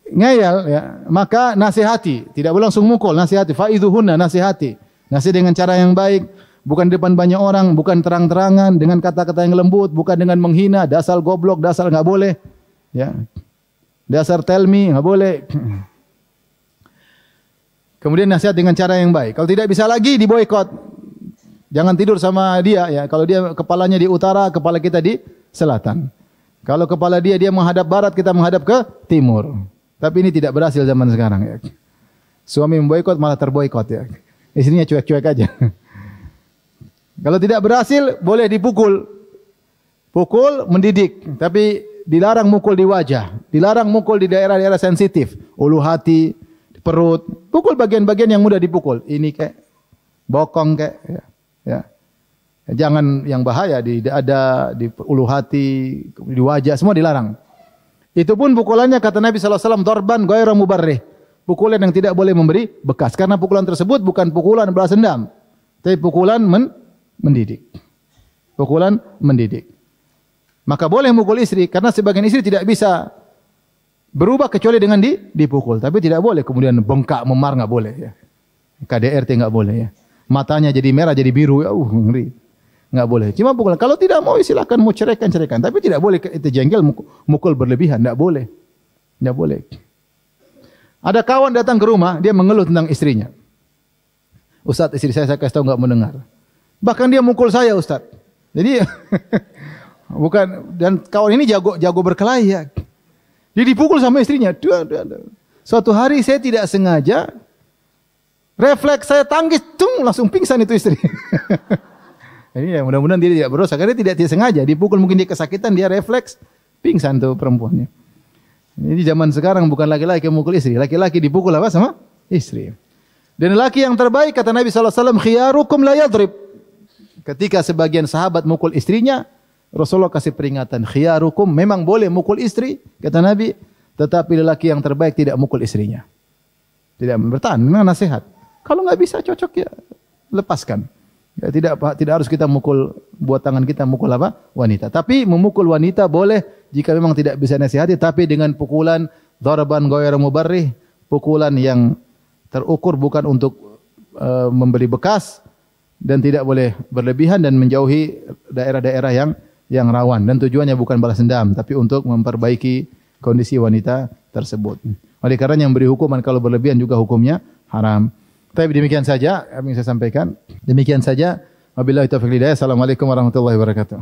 Ngeyel ya, maka nasihati, tidak boleh langsung mukul, nasihati, faidhuhunna, nasihati. Nasihat dengan cara yang baik, bukan di depan banyak orang, bukan terang-terangan, dengan kata-kata yang lembut, bukan dengan menghina, dasar goblok, dasar enggak boleh. Ya. Dasar tell me enggak boleh. Kemudian nasihat dengan cara yang baik. Kalau tidak bisa lagi diboikot. Jangan tidur sama dia ya. Kalau dia kepalanya di utara, kepala kita di selatan. Kalau kepala dia menghadap barat, kita menghadap ke timur. Tapi ini tidak berhasil zaman sekarang ya. Suami memboikot malah terboikot ya. Istrinya cuek-cuek aja. Kalau tidak berhasil boleh dipukul. Pukul mendidik, tapi dilarang mukul di wajah, dilarang mukul di daerah-daerah sensitif, ulu hati, perut. Pukul bagian-bagian yang mudah dipukul. Ini kayak bokong kayak ya. Jangan yang bahaya di dada, di ulu hati, di wajah, semua dilarang. Itu pun pukulannya kata Nabi SAW, darban ghairu mubarrih. Pukulan yang tidak boleh memberi bekas. Karena pukulan tersebut bukan pukulan balas dendam. Tapi pukulan mendidik. Pukulan mendidik. Maka boleh mukul istri. Karena sebagian istri tidak bisa berubah kecuali dengan dipukul. Tapi tidak boleh kemudian bengkak, memar, nggak boleh. Ya. KDRT nggak boleh. Ya. Matanya jadi merah, jadi biru. Ya, ngeri. Nggak boleh. Cuma pukulan. Kalau tidak mau silakan mau ceraikan. Tapi tidak boleh itu jengkel mukul berlebihan. Nggak boleh. Nggak boleh. Ada kawan datang ke rumah, dia mengeluh tentang istrinya. Ustaz, istri saya kasih tahu nggak mendengar. Bahkan dia mukul saya, Ustaz. Jadi bukan, dan kawan ini jago berkelahi ya. Dia dipukul sama istrinya. Suatu hari saya tidak sengaja, refleks saya tangkis, langsung pingsan itu istri. Ini ya, mudah-mudahan dia tidak berdosa karena dia tidak sengaja dipukul, mungkin dia kesakitan, dia refleks pingsan tuh perempuannya. Ini zaman sekarang bukan laki-laki yang mukul istri, laki-laki dipukul apa sama istri. Dan laki yang terbaik kata Nabi SAW, khiyarukum la yadrib. Ketika sebagian sahabat mukul istrinya, Rasulullah kasih peringatan, khiyarukum, memang boleh mukul istri, kata Nabi, tetapi lelaki yang terbaik tidak mukul istrinya. Tidak bertahan, memang nasihat. Kalau nggak bisa cocok ya lepaskan. Ya, tidak harus kita mukul, buat tangan kita mukul apa? Wanita. Tapi memukul wanita boleh jika memang tidak bisa nasihati, tapi dengan pukulan darban ghairu mubarrih, pukulan yang terukur, bukan untuk memberi bekas, dan tidak boleh berlebihan dan menjauhi daerah-daerah yang rawan, dan tujuannya bukan balas dendam tapi untuk memperbaiki kondisi wanita tersebut. Oleh karena yang beri hukuman kalau berlebihan juga hukumnya haram. Tapi demikian saja yang saya sampaikan. Demikian saja. Wabillahi taufiq hidayah. Assalamualaikum warahmatullahi wabarakatuh.